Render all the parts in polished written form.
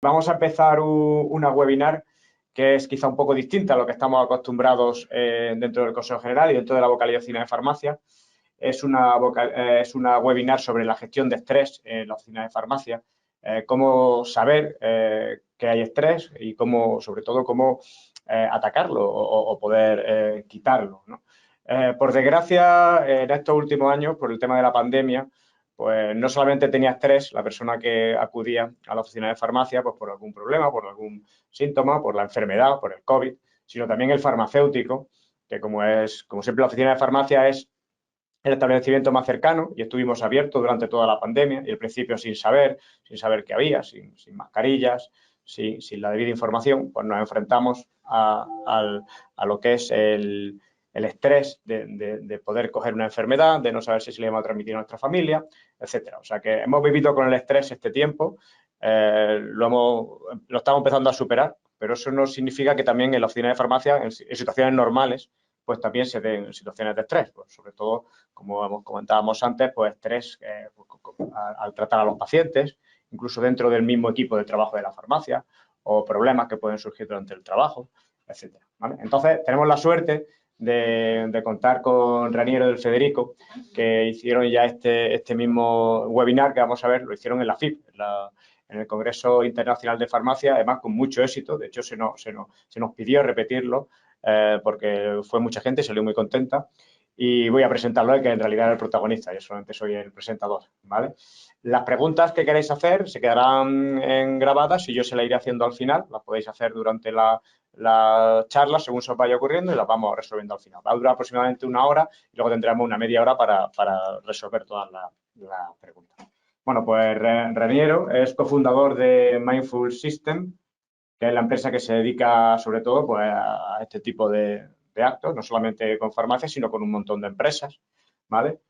Vamos a empezar una webinar que es quizá un poco distinta a lo que estamos acostumbrados dentro del Consejo General y dentro de la vocalía de oficina de farmacia. Es una webinar sobre la gestión de estrés en la oficina de farmacia, cómo saber que hay estrés y cómo, sobre todo, cómo atacarlo o poder quitarlo, ¿no? Por desgracia, en estos últimos años, por el tema de la pandemia, pues no solamente tenía estrés la persona que acudía a la oficina de farmacia, pues por algún problema, por algún síntoma, por la enfermedad, por el COVID, sino también el farmacéutico, que como siempre la oficina de farmacia es el establecimiento más cercano y estuvimos abiertos durante toda la pandemia y al principio sin saber qué había, sin mascarillas, sin la debida información, pues nos enfrentamos a lo que es el estrés de poder coger una enfermedad, de no saber si se le iba a transmitir a nuestra familia, etcétera. O sea que hemos vivido con el estrés este tiempo, lo estamos empezando a superar, pero eso no significa que también en la oficina de farmacia, en situaciones normales, pues también se den situaciones de estrés, pues sobre todo, como comentábamos antes, pues estrés al tratar a los pacientes, incluso dentro del mismo equipo de trabajo de la farmacia, o problemas que pueden surgir durante el trabajo, etcétera, ¿vale? Entonces, tenemos la suerte de contar con Raniero del Federico, que hicieron ya este mismo webinar que vamos a ver, lo hicieron en la FIP, en el Congreso Internacional de Farmacia, además con mucho éxito. De hecho, se nos pidió repetirlo porque fue mucha gente y salió muy contenta. Y voy a presentarlo, que en realidad era el protagonista, yo solamente soy el presentador, ¿vale? Las preguntas que queréis hacer se quedarán grabadas y yo se las iré haciendo al final. Las podéis hacer durante la charla según se os vaya ocurriendo y las vamos resolviendo al final. Va a durar aproximadamente 1 hora y luego tendremos una media hora para resolver todas las preguntas. Bueno, pues Raniero es cofundador de Mindful System, que es la empresa que se dedica sobre todo pues, a este tipo de actos, no solamente con farmacias, sino con un montón de empresas, ¿vale?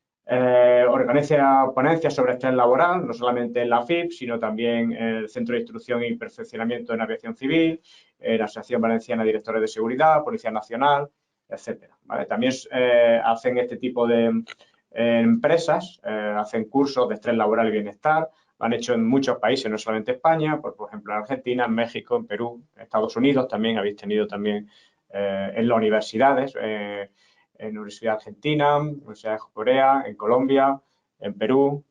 Organiza ponencias sobre estrés laboral, no solamente en la FIP, sino también en el Centro de Instrucción y Perfeccionamiento en Aviación Civil, en la Asociación Valenciana de Directores de Seguridad, Policía Nacional, etcétera, ¿vale? También hacen este tipo de empresas, hacen cursos de estrés laboral y bienestar. Lo han hecho en muchos países, no solamente España, por ejemplo en Argentina, en México, en Perú, en Estados Unidos también, habéis tenido también en las universidades, en la Universidad Argentina, Universidad de Corea, en Colombia, en Perú,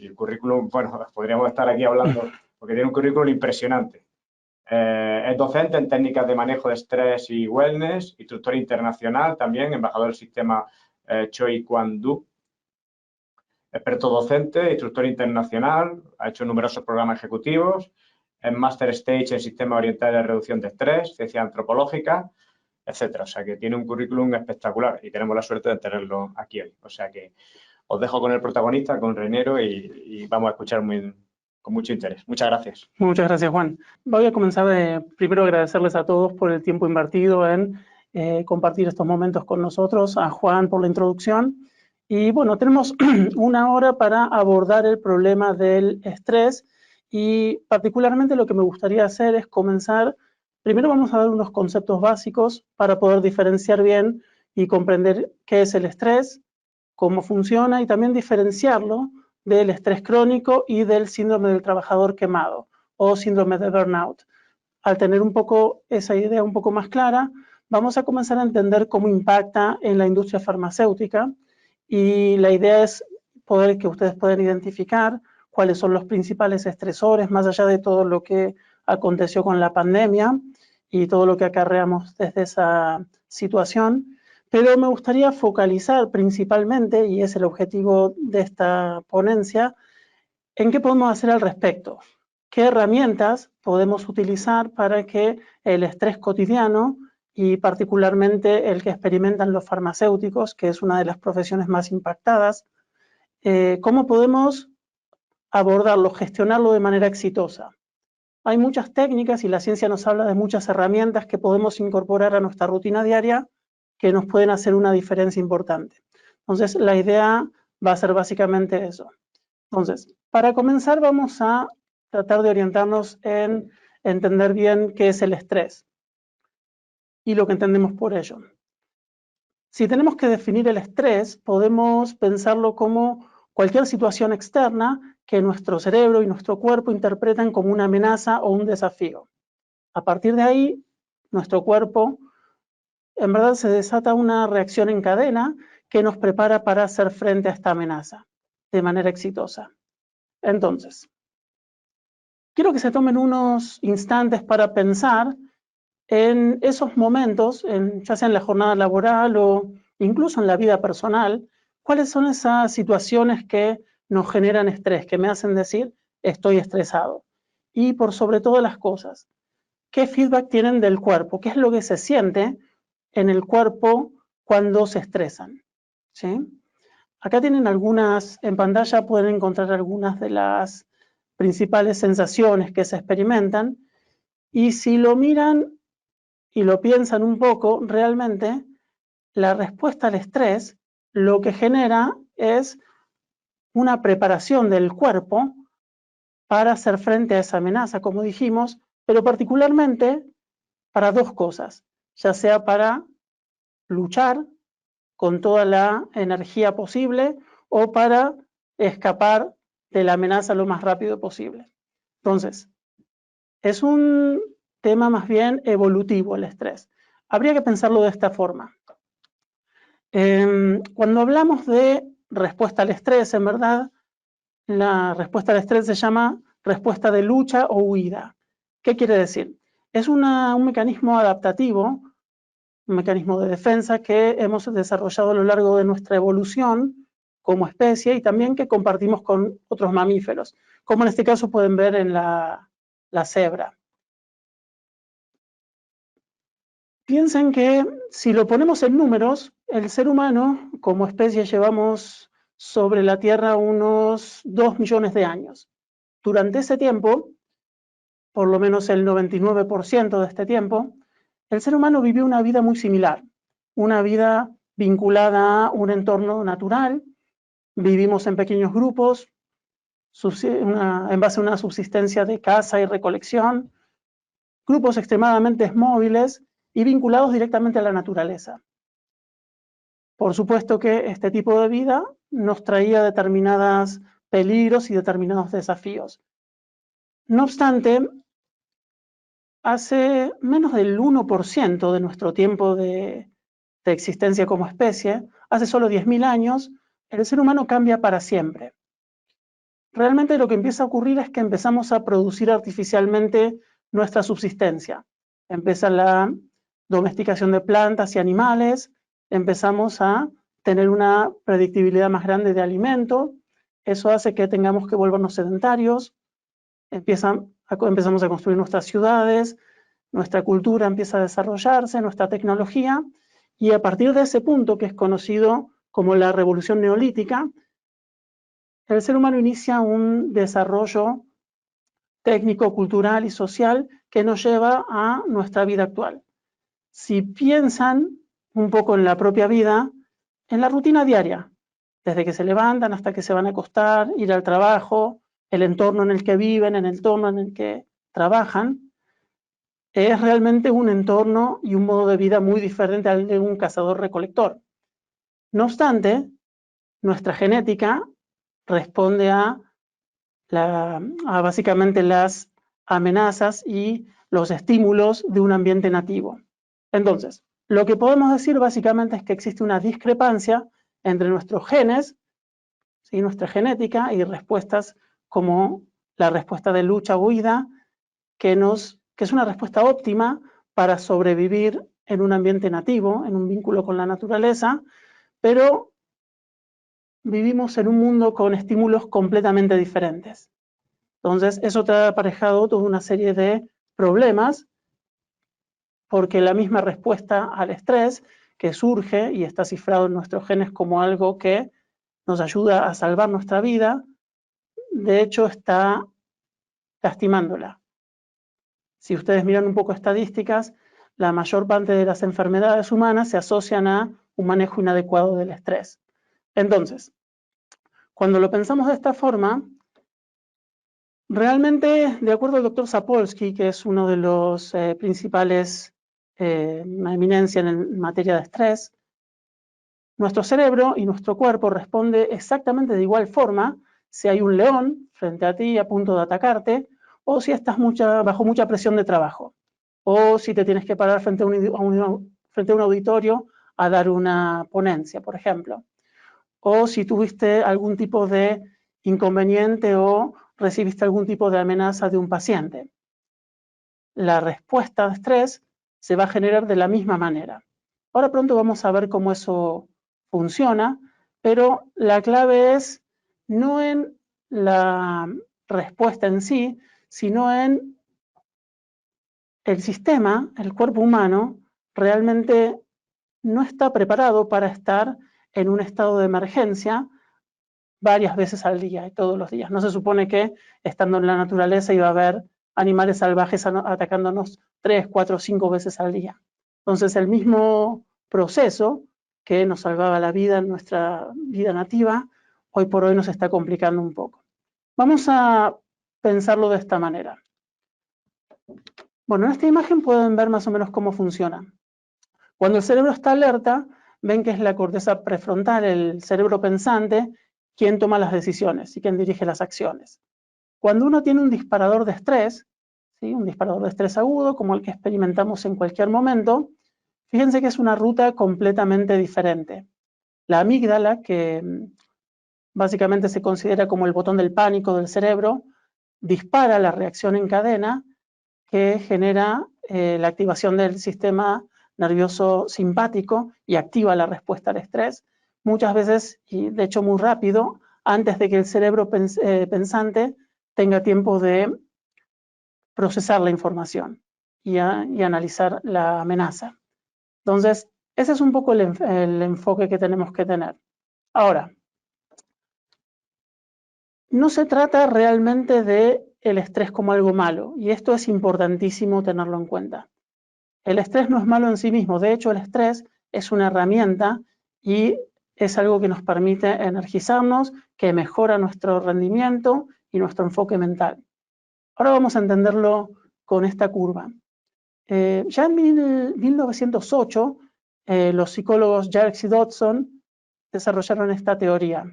y el currículum, bueno, podríamos estar aquí hablando porque tiene un currículum impresionante. Es docente en técnicas de manejo de estrés y wellness, instructor internacional también, embajador del sistema Choi Kwan Do, experto docente, instructor internacional, ha hecho numerosos programas ejecutivos, es Master Stage en Sistemas Orientales de Reducción de Estrés, Ciencia Antropológica, etcétera. O sea que tiene un currículum espectacular y tenemos la suerte de tenerlo aquí hoy. O sea que os dejo con el protagonista, con Raniero, y vamos a escuchar con mucho interés. Muchas gracias. Muchas gracias, Juan. Voy a comenzar primero agradecerles a todos por el tiempo invertido en compartir estos momentos con nosotros, a Juan por la introducción. Y bueno, tenemos 1 hora para abordar el problema del estrés y particularmente lo que me gustaría hacer es comenzar, primero vamos a dar unos conceptos básicos para poder diferenciar bien y comprender qué es el estrés, cómo funciona y también diferenciarlo del estrés crónico y del síndrome del trabajador quemado o síndrome de burnout. Al tener un poco esa idea un poco más clara, vamos a comenzar a entender cómo impacta en la industria farmacéutica y la idea es que ustedes puedan identificar cuáles son los principales estresores más allá de todo lo que aconteció con la pandemia y todo lo que acarreamos desde esa situación. Pero me gustaría focalizar principalmente, y es el objetivo de esta ponencia, en qué podemos hacer al respecto. ¿Qué herramientas podemos utilizar para que el estrés cotidiano y particularmente el que experimentan los farmacéuticos, que es una de las profesiones más impactadas, cómo podemos abordarlo, gestionarlo de manera exitosa? Hay muchas técnicas y la ciencia nos habla de muchas herramientas que podemos incorporar a nuestra rutina diaria que nos pueden hacer una diferencia importante. Entonces, la idea va a ser básicamente eso. Entonces, para comenzar vamos a tratar de orientarnos en entender bien qué es el estrés y lo que entendemos por ello. Si tenemos que definir el estrés, podemos pensarlo como cualquier situación externa que nuestro cerebro y nuestro cuerpo interpretan como una amenaza o un desafío. A partir de ahí, nuestro cuerpo, en verdad, se desata una reacción en cadena que nos prepara para hacer frente a esta amenaza de manera exitosa. Entonces, quiero que se tomen unos instantes para pensar en esos momentos, ya sea en la jornada laboral o incluso en la vida personal, cuáles son esas situaciones que nos generan estrés, que me hacen decir estoy estresado. Y por sobre todas las cosas, ¿qué feedback tienen del cuerpo? ¿Qué es lo que se siente en el cuerpo cuando se estresan? ¿Sí? Acá tienen algunas, en pantalla pueden encontrar algunas de las principales sensaciones que se experimentan, y si lo miran y lo piensan un poco, realmente la respuesta al estrés lo que genera es una preparación del cuerpo para hacer frente a esa amenaza, como dijimos, pero particularmente para dos cosas, ya sea para luchar con toda la energía posible o para escapar de la amenaza lo más rápido posible. Entonces, es un tema más bien evolutivo el estrés. Habría que pensarlo de esta forma. Cuando hablamos de respuesta al estrés, en verdad, la respuesta al estrés se llama respuesta de lucha o huida. ¿Qué quiere decir? Es un mecanismo adaptativo, un mecanismo de defensa que hemos desarrollado a lo largo de nuestra evolución como especie y también que compartimos con otros mamíferos, como en este caso pueden ver en la cebra. Piensen que si lo ponemos en números, el ser humano como especie llevamos sobre la Tierra unos 2 millones de años. Durante ese tiempo, por lo menos el 99% de este tiempo, el ser humano vivió una vida muy similar, una vida vinculada a un entorno natural, vivimos en pequeños grupos, en base a una subsistencia de caza y recolección, grupos extremadamente móviles y vinculados directamente a la naturaleza. Por supuesto que este tipo de vida nos traía determinados peligros y determinados desafíos. No obstante, hace menos del 1% de nuestro tiempo de existencia como especie, hace solo 10.000 años, el ser humano cambia para siempre. Realmente lo que empieza a ocurrir es que empezamos a producir artificialmente nuestra subsistencia. Empieza la domesticación de plantas y animales, empezamos a tener una predictibilidad más grande de alimento, eso hace que tengamos que volvernos sedentarios, empezamos a construir nuestras ciudades, nuestra cultura empieza a desarrollarse, nuestra tecnología, y a partir de ese punto que es conocido como la revolución neolítica, el ser humano inicia un desarrollo técnico, cultural y social que nos lleva a nuestra vida actual. Si piensan un poco en la propia vida, en la rutina diaria, desde que se levantan hasta que se van a acostar, ir al trabajo, el entorno en el que viven, en el entorno en el que trabajan, es realmente un entorno y un modo de vida muy diferente al de un cazador-recolector. No obstante, nuestra genética responde a básicamente las amenazas y los estímulos de un ambiente nativo. Entonces, lo que podemos decir básicamente es que existe una discrepancia entre nuestros genes, ¿sí?, nuestra genética, y respuestas como la respuesta de lucha o huida, que es una respuesta óptima para sobrevivir en un ambiente nativo, en un vínculo con la naturaleza, pero vivimos en un mundo con estímulos completamente diferentes. Entonces, eso te ha aparejado toda una serie de problemas, porque la misma respuesta al estrés que surge y está cifrado en nuestros genes como algo que nos ayuda a salvar nuestra vida, de hecho está lastimándola. Si ustedes miran un poco estadísticas, la mayor parte de las enfermedades humanas se asocian a un manejo inadecuado del estrés. Entonces, cuando lo pensamos de esta forma, realmente, de acuerdo al doctor Sapolsky, que es uno de los principales, una eminencia en materia de estrés, nuestro cerebro y nuestro cuerpo responde exactamente de igual forma si hay un león frente a ti a punto de atacarte, o si estás bajo mucha presión de trabajo, o si te tienes que parar frente a un auditorio a dar una ponencia, por ejemplo, o si tuviste algún tipo de inconveniente o recibiste algún tipo de amenaza de un paciente. La respuesta de estrés se va a generar de la misma manera. Ahora pronto vamos a ver cómo eso funciona, pero la clave es no en la respuesta en sí, sino en el sistema, el cuerpo humano, realmente no está preparado para estar en un estado de emergencia varias veces al día y todos los días. No se supone que estando en la naturaleza iba a haber animales salvajes atacándonos 3, 4, 5 veces al día. Entonces el mismo proceso que nos salvaba la vida en nuestra vida nativa, hoy por hoy nos está complicando un poco. Vamos a pensarlo de esta manera. Bueno, en esta imagen pueden ver más o menos cómo funciona. Cuando el cerebro está alerta, ven que es la corteza prefrontal, el cerebro pensante, quien toma las decisiones y quien dirige las acciones. Cuando uno tiene un disparador de estrés, ¿sí? Un disparador de estrés agudo, como el que experimentamos en cualquier momento, fíjense que es una ruta completamente diferente. La amígdala, que básicamente se considera como el botón del pánico del cerebro, dispara la reacción en cadena que genera la activación del sistema nervioso simpático y activa la respuesta al estrés, muchas veces, y de hecho muy rápido, antes de que el cerebro pensante tenga tiempo de procesar la información y analizar la amenaza. Entonces, ese es un poco el enfoque que tenemos que tener. Ahora, no se trata realmente de el estrés como algo malo, y esto es importantísimo tenerlo en cuenta. El estrés no es malo en sí mismo, de hecho el estrés es una herramienta y es algo que nos permite energizarnos, que mejora nuestro rendimiento y nuestro enfoque mental. Ahora vamos a entenderlo con esta curva. Ya en 1908, los psicólogos Jerks y Dodson desarrollaron esta teoría.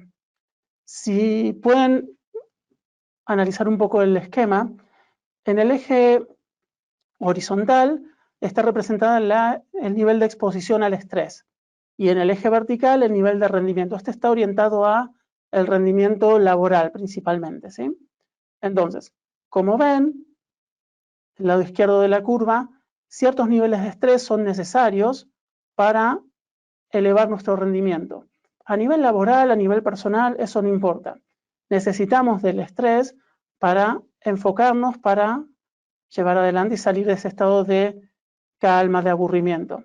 Si pueden analizar un poco el esquema, en el eje horizontal está representada el nivel de exposición al estrés y en el eje vertical el nivel de rendimiento. Este está orientado a el rendimiento laboral principalmente, ¿sí? Entonces, como ven, el lado izquierdo de la curva, ciertos niveles de estrés son necesarios para elevar nuestro rendimiento. A nivel laboral, a nivel personal, eso no importa. Necesitamos del estrés para enfocarnos, para llevar adelante y salir de ese estado de calma, de aburrimiento.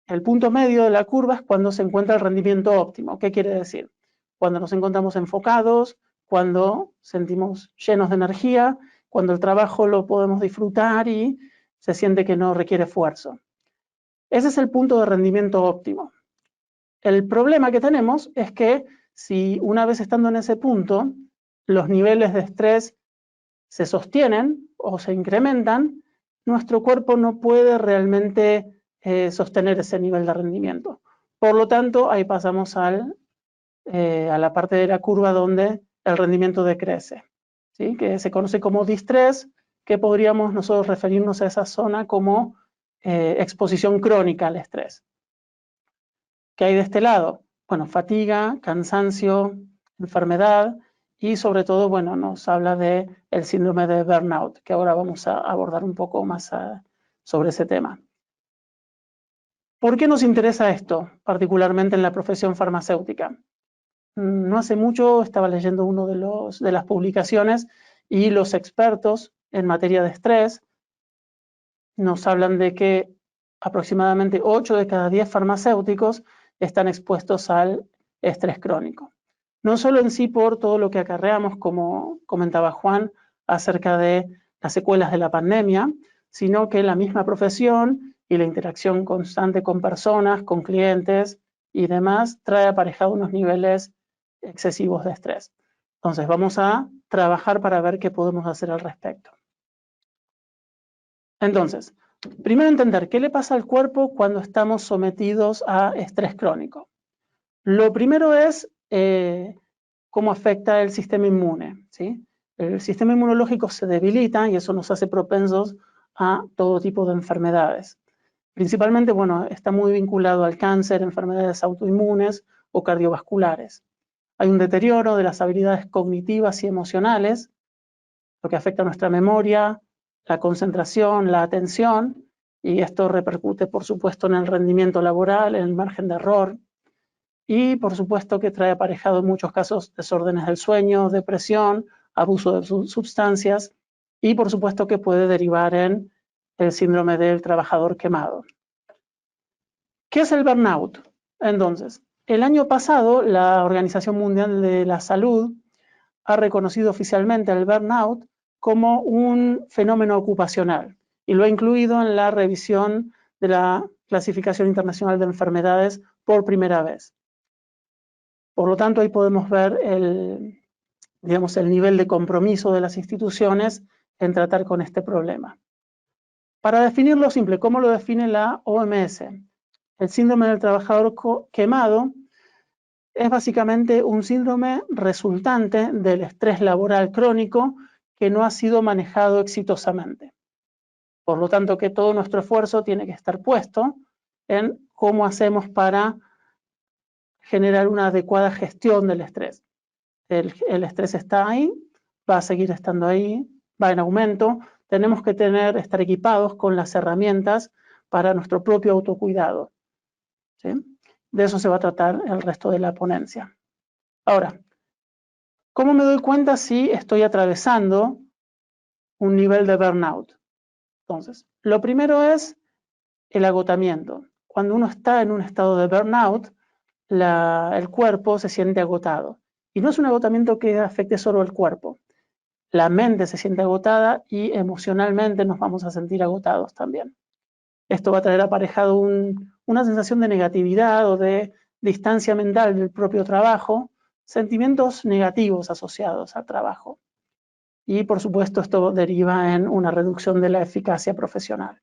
El punto medio de la curva es cuando se encuentra el rendimiento óptimo. ¿Qué quiere decir? Cuando nos encontramos enfocados, cuando sentimos llenos de energía, cuando el trabajo lo podemos disfrutar y se siente que no requiere esfuerzo. Ese es el punto de rendimiento óptimo. El problema que tenemos es que si una vez estando en ese punto, los niveles de estrés se sostienen o se incrementan, nuestro cuerpo no puede realmente sostener ese nivel de rendimiento. Por lo tanto, ahí pasamos a la parte de la curva donde el rendimiento decrece, ¿sí? Que se conoce como distrés, que podríamos nosotros referirnos a esa zona como exposición crónica al estrés. ¿Qué hay de este lado? Bueno, fatiga, cansancio, enfermedad y sobre todo, bueno, nos habla de el síndrome de burnout, que ahora vamos a abordar un poco más sobre ese tema. ¿Por qué nos interesa esto, particularmente en la profesión farmacéutica? No hace mucho estaba leyendo uno de las publicaciones y los expertos en materia de estrés nos hablan de que aproximadamente 8 de cada 10 farmacéuticos están expuestos al estrés crónico. No solo en sí por todo lo que acarreamos, como comentaba Juan, acerca de las secuelas de la pandemia, sino que la misma profesión y la interacción constante con personas, con clientes y demás, trae aparejado unos niveles excesivos de estrés. Entonces vamos a trabajar para ver qué podemos hacer al respecto. Entonces, primero entender qué le pasa al cuerpo cuando estamos sometidos a estrés crónico. Lo primero es cómo afecta el sistema inmune, ¿sí? El sistema inmunológico se debilita y eso nos hace propensos a todo tipo de enfermedades. Principalmente, bueno, está muy vinculado al cáncer, enfermedades autoinmunes o cardiovasculares. Hay un deterioro de las habilidades cognitivas y emocionales, lo que afecta a nuestra memoria, la concentración, la atención, y esto repercute, por supuesto, en el rendimiento laboral, en el margen de error, y por supuesto que trae aparejado en muchos casos desórdenes del sueño, depresión, abuso de sustancias, y por supuesto que puede derivar en el síndrome del trabajador quemado. ¿Qué es el burnout? Entonces, el año pasado la Organización Mundial de la Salud ha reconocido oficialmente el burnout como un fenómeno ocupacional y lo ha incluido en la revisión de la Clasificación Internacional de Enfermedades por primera vez. Por lo tanto, ahí podemos ver el nivel de compromiso de las instituciones en tratar con este problema. Para definirlo simple, ¿cómo lo define la OMS? El síndrome del trabajador quemado es básicamente un síndrome resultante del estrés laboral crónico que no ha sido manejado exitosamente. Por lo tanto, que todo nuestro esfuerzo tiene que estar puesto en cómo hacemos para generar una adecuada gestión del estrés. El estrés está ahí, va a seguir estando ahí, va en aumento. Tenemos que estar equipados con las herramientas para nuestro propio autocuidado, ¿sí? De eso se va a tratar el resto de la ponencia. Ahora, ¿cómo me doy cuenta si estoy atravesando un nivel de burnout? Entonces, lo primero es el agotamiento. Cuando uno está en un estado de burnout, el cuerpo se siente agotado. Y no es un agotamiento que afecte solo al cuerpo. La mente se siente agotada y emocionalmente nos vamos a sentir agotados también. Esto va a traer aparejado una sensación de negatividad o de distancia mental del propio trabajo, sentimientos negativos asociados al trabajo. Y por supuesto esto deriva en una reducción de la eficacia profesional.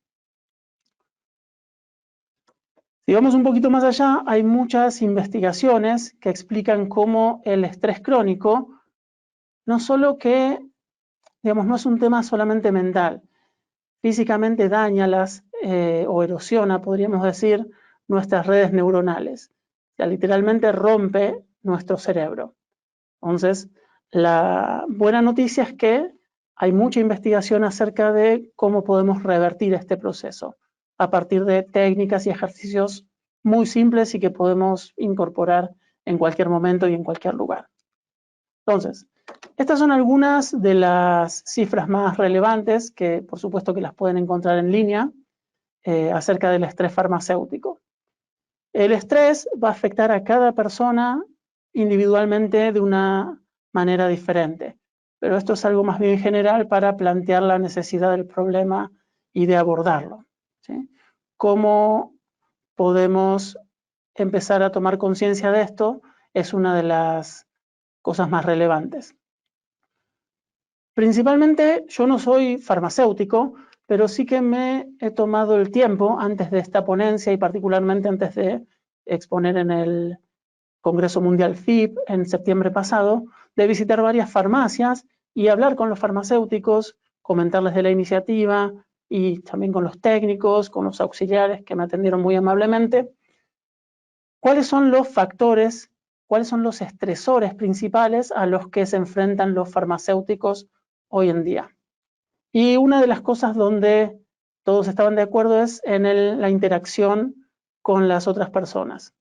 Si vamos un poquito más allá, hay muchas investigaciones que explican cómo el estrés crónico no solo que, no es un tema solamente mental, físicamente daña o erosiona, podríamos decir, nuestras redes neuronales. O sea, literalmente rompe nuestro cerebro. Entonces, la buena noticia es que hay mucha investigación acerca de cómo podemos revertir este proceso a partir de técnicas y ejercicios muy simples y que podemos incorporar en cualquier momento y en cualquier lugar. Entonces, estas son algunas de las cifras más relevantes que por supuesto que las pueden encontrar en línea acerca del estrés farmacéutico. El estrés va a afectar a cada persona individualmente de una manera diferente, pero esto es algo más bien general para plantear la necesidad del problema y de abordarlo, ¿sí? ¿Cómo podemos empezar a tomar conciencia de esto? Es una de las cosas más relevantes. Principalmente, yo no soy farmacéutico, pero sí que me he tomado el tiempo antes de esta ponencia y particularmente antes de exponer en el Congreso Mundial FIP en septiembre pasado, de visitar varias farmacias y hablar con los farmacéuticos, comentarles de la iniciativa y también con los técnicos, con los auxiliares que me atendieron muy amablemente. ¿Cuáles son los factores, cuáles son los estresores principales a los que se enfrentan los farmacéuticos hoy en día? Y una de las cosas donde todos estaban de acuerdo es en la interacción con las otras personas.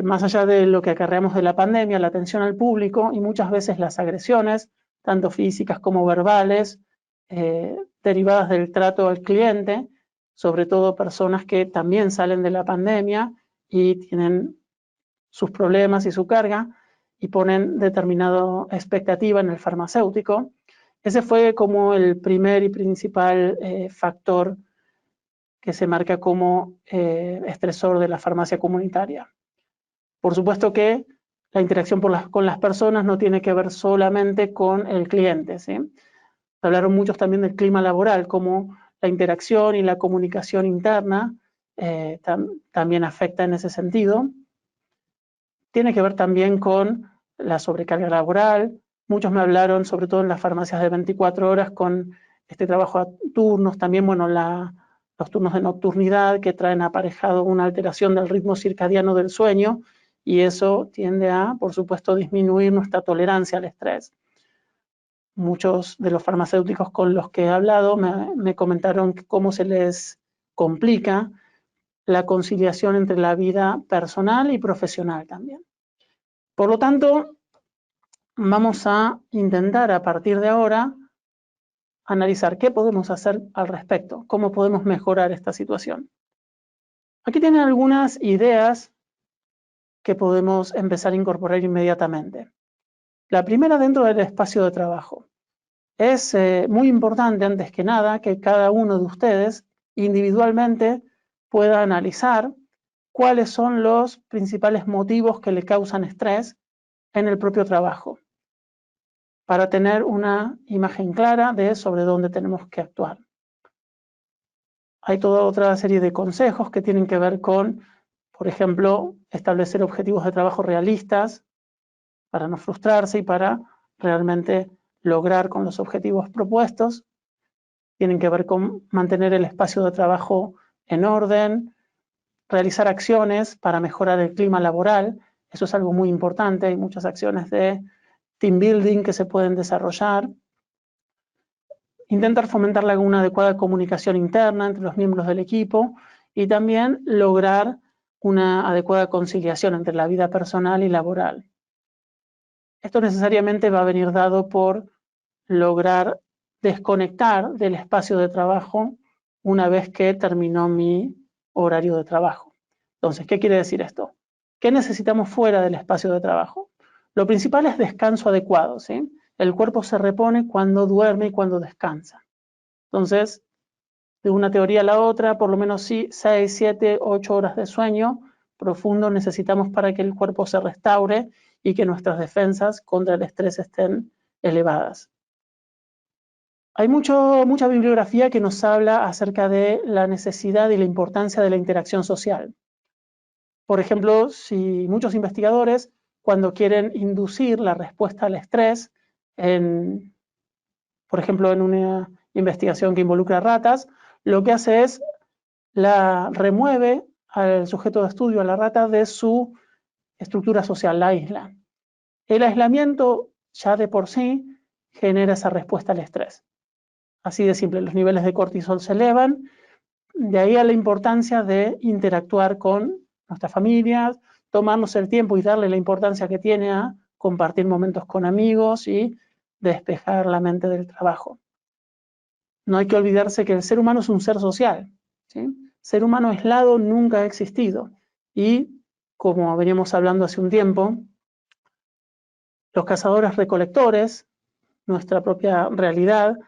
Más allá de lo que acarreamos de la pandemia, la atención al público y muchas veces las agresiones, tanto físicas como verbales, derivadas del trato al cliente, sobre todo personas que también salen de la pandemia y tienen sus problemas y su carga y ponen determinada expectativa en el farmacéutico. Ese fue como el primer y principal factor que se marca como estresor de la farmacia comunitaria. Por supuesto que la interacción con las personas no tiene que ver solamente con el cliente, ¿sí? Hablaron muchos también del clima laboral, como la interacción y la comunicación interna también afecta en ese sentido. Tiene que ver también con la sobrecarga laboral. Muchos me hablaron, sobre todo en las farmacias de 24 horas, con este trabajo a turnos, también, bueno, los turnos de nocturnidad que traen aparejado una alteración del ritmo circadiano del sueño, y eso tiende a, por supuesto, disminuir nuestra tolerancia al estrés. Muchos de los farmacéuticos con los que he hablado me comentaron cómo se les complica la conciliación entre la vida personal y profesional también. Por lo tanto, vamos a intentar a partir de ahora analizar qué podemos hacer al respecto, cómo podemos mejorar esta situación. Aquí tienen algunas ideas que podemos empezar a incorporar inmediatamente. La primera, dentro del espacio de trabajo. Es muy importante, antes que nada, que cada uno de ustedes individualmente pueda analizar cuáles son los principales motivos que le causan estrés en el propio trabajo, para tener una imagen clara de sobre dónde tenemos que actuar. Hay toda otra serie de consejos que tienen que ver con, por ejemplo, establecer objetivos de trabajo realistas para no frustrarse y para realmente lograr con los objetivos propuestos. Tienen que ver con mantener el espacio de trabajo en orden, realizar acciones para mejorar el clima laboral. Eso es algo muy importante. Hay muchas acciones de team building que se pueden desarrollar. Intentar fomentar una adecuada comunicación interna entre los miembros del equipo y también lograr una adecuada conciliación entre la vida personal y laboral. Esto necesariamente va a venir dado por lograr desconectar del espacio de trabajo una vez que terminó mi horario de trabajo. Entonces, ¿qué quiere decir esto? ¿Qué necesitamos fuera del espacio de trabajo? Lo principal es descanso adecuado, ¿sí? El cuerpo se repone cuando duerme y cuando descansa. Entonces, de una teoría a la otra, por lo menos 6, 7, 8 horas de sueño profundo necesitamos para que el cuerpo se restaure y que nuestras defensas contra el estrés estén elevadas. Hay mucha bibliografía que nos habla acerca de la necesidad y la importancia de la interacción social. Por ejemplo, si muchos investigadores, cuando quieren inducir la respuesta al estrés, por ejemplo, en una investigación que involucra ratas, lo que hace es remueve al sujeto de estudio, a la rata, de su estructura social, la aísla. El aislamiento ya de por sí genera esa respuesta al estrés. Así de simple, los niveles de cortisol se elevan, de ahí a la importancia de interactuar con nuestras familias, tomarnos el tiempo y darle la importancia que tiene a compartir momentos con amigos y despejar la mente del trabajo. No hay que olvidarse que el ser humano es un ser social, ¿sí? Ser humano aislado nunca ha existido y, como veníamos hablando hace un tiempo, los cazadores-recolectores, nuestra propia realidad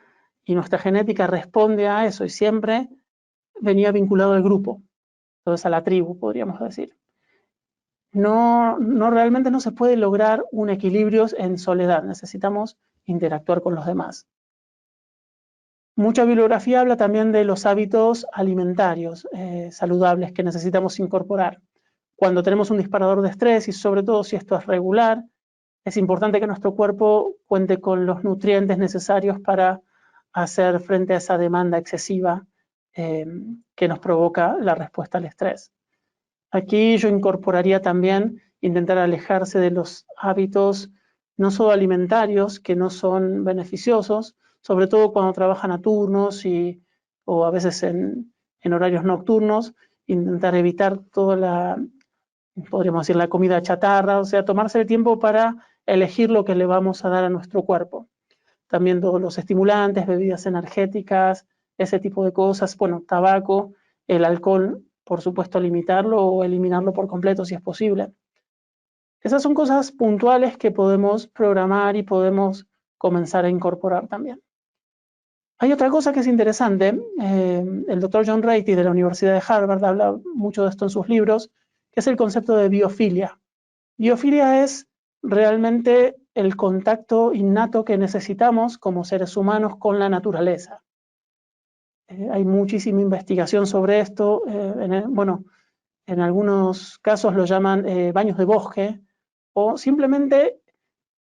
y nuestra genética responde a eso y siempre venía vinculado al grupo, entonces a la tribu, podríamos decir. Realmente no se puede lograr un equilibrio en soledad, necesitamos interactuar con los demás. Mucha bibliografía habla también de los hábitos alimentarios saludables que necesitamos incorporar. Cuando tenemos un disparador de estrés y sobre todo si esto es regular, es importante que nuestro cuerpo cuente con los nutrientes necesarios para hacer frente a esa demanda excesiva que nos provoca la respuesta al estrés. Aquí yo incorporaría también intentar alejarse de los hábitos no solo alimentarios, que no son beneficiosos, sobre todo cuando trabajan a turnos o a veces en horarios nocturnos, intentar evitar toda podríamos decir, la comida chatarra, o sea, tomarse el tiempo para elegir lo que le vamos a dar a nuestro cuerpo. También todos los estimulantes, bebidas energéticas, ese tipo de cosas, bueno, tabaco, el alcohol, por supuesto, limitarlo o eliminarlo por completo si es posible. Esas son cosas puntuales que podemos programar y podemos comenzar a incorporar también. Hay otra cosa que es interesante, el doctor John Ratey de la Universidad de Harvard habla mucho de esto en sus libros, que es el concepto de biofilia. Biofilia es realmente el contacto innato que necesitamos como seres humanos con la naturaleza. Hay muchísima investigación sobre esto, en algunos casos lo llaman baños de bosque, o simplemente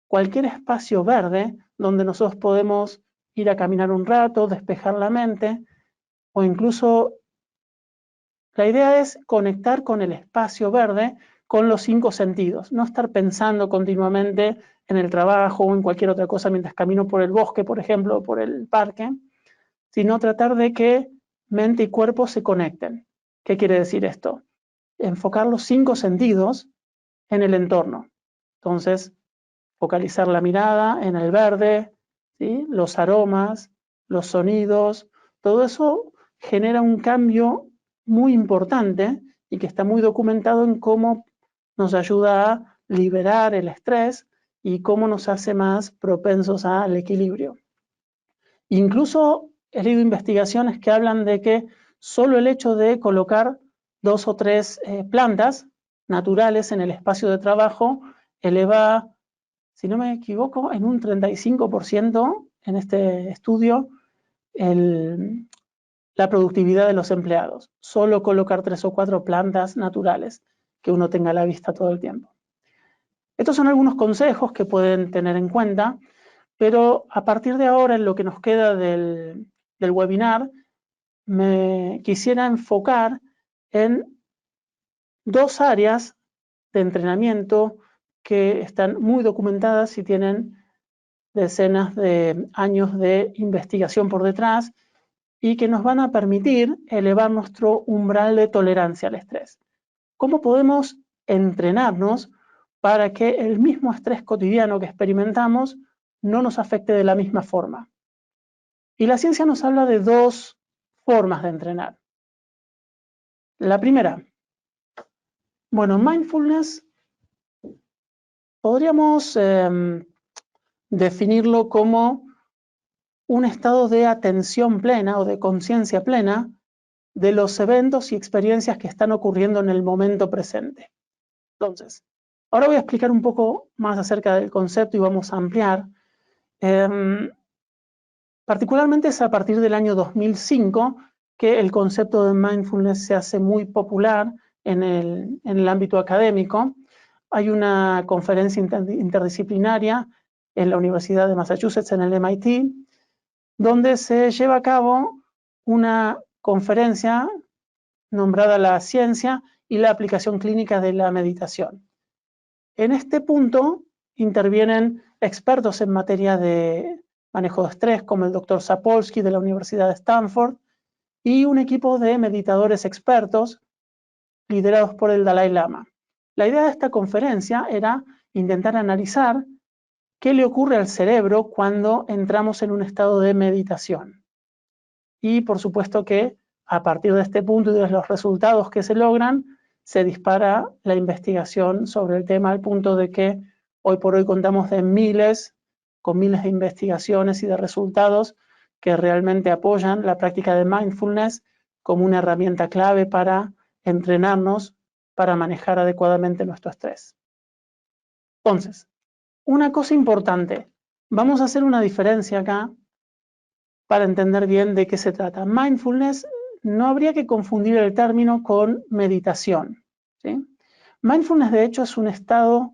cualquier espacio verde donde nosotros podemos ir a caminar un rato, despejar la mente, o incluso la idea es conectar con el espacio verde con los 5 sentidos, no estar pensando continuamente en el trabajo o en cualquier otra cosa mientras camino por el bosque, por ejemplo, o por el parque, sino tratar de que mente y cuerpo se conecten. ¿Qué quiere decir esto? Enfocar los 5 sentidos en el entorno. Entonces, focalizar la mirada en el verde, ¿sí? Los aromas, los sonidos, todo eso genera un cambio muy importante y que está muy documentado en cómo nos ayuda a liberar el estrés y cómo nos hace más propensos al equilibrio. Incluso he leído investigaciones que hablan de que solo el hecho de colocar 2 o 3 plantas naturales en el espacio de trabajo eleva, si no me equivoco, en un 35% en este estudio la productividad de los empleados. Solo colocar 3 o 4 plantas naturales que uno tenga a la vista todo el tiempo. Estos son algunos consejos que pueden tener en cuenta, pero a partir de ahora, en lo que nos queda del webinar, me quisiera enfocar en 2 áreas de entrenamiento que están muy documentadas y tienen decenas de años de investigación por detrás y que nos van a permitir elevar nuestro umbral de tolerancia al estrés. ¿Cómo podemos entrenarnos para que el mismo estrés cotidiano que experimentamos no nos afecte de la misma forma? Y la ciencia nos habla de 2 formas de entrenar. La primera, bueno, mindfulness podríamos definirlo como un estado de atención plena o de conciencia plena de los eventos y experiencias que están ocurriendo en el momento presente. Entonces, ahora voy a explicar un poco más acerca del concepto y vamos a ampliar. Particularmente es a partir del año 2005 que el concepto de mindfulness se hace muy popular en el ámbito académico. Hay una conferencia interdisciplinaria en la Universidad de Massachusetts, en el MIT, donde se lleva a cabo una conferencia nombrada La ciencia y la aplicación clínica de la meditación. En este punto intervienen expertos en materia de manejo de estrés, como el Dr. Sapolsky de la Universidad de Stanford, y un equipo de meditadores expertos liderados por el Dalai Lama. La idea de esta conferencia era intentar analizar qué le ocurre al cerebro cuando entramos en un estado de meditación. Y por supuesto que a partir de este punto y de los resultados que se logran, se dispara la investigación sobre el tema al punto de que hoy por hoy contamos con miles de investigaciones y de resultados que realmente apoyan la práctica de mindfulness como una herramienta clave para entrenarnos para manejar adecuadamente nuestro estrés. Entonces, una cosa importante, vamos a hacer una diferencia acá para entender bien de qué se trata. Mindfulness, no habría que confundir el término con meditación, ¿sí? Mindfulness, de hecho, es un estado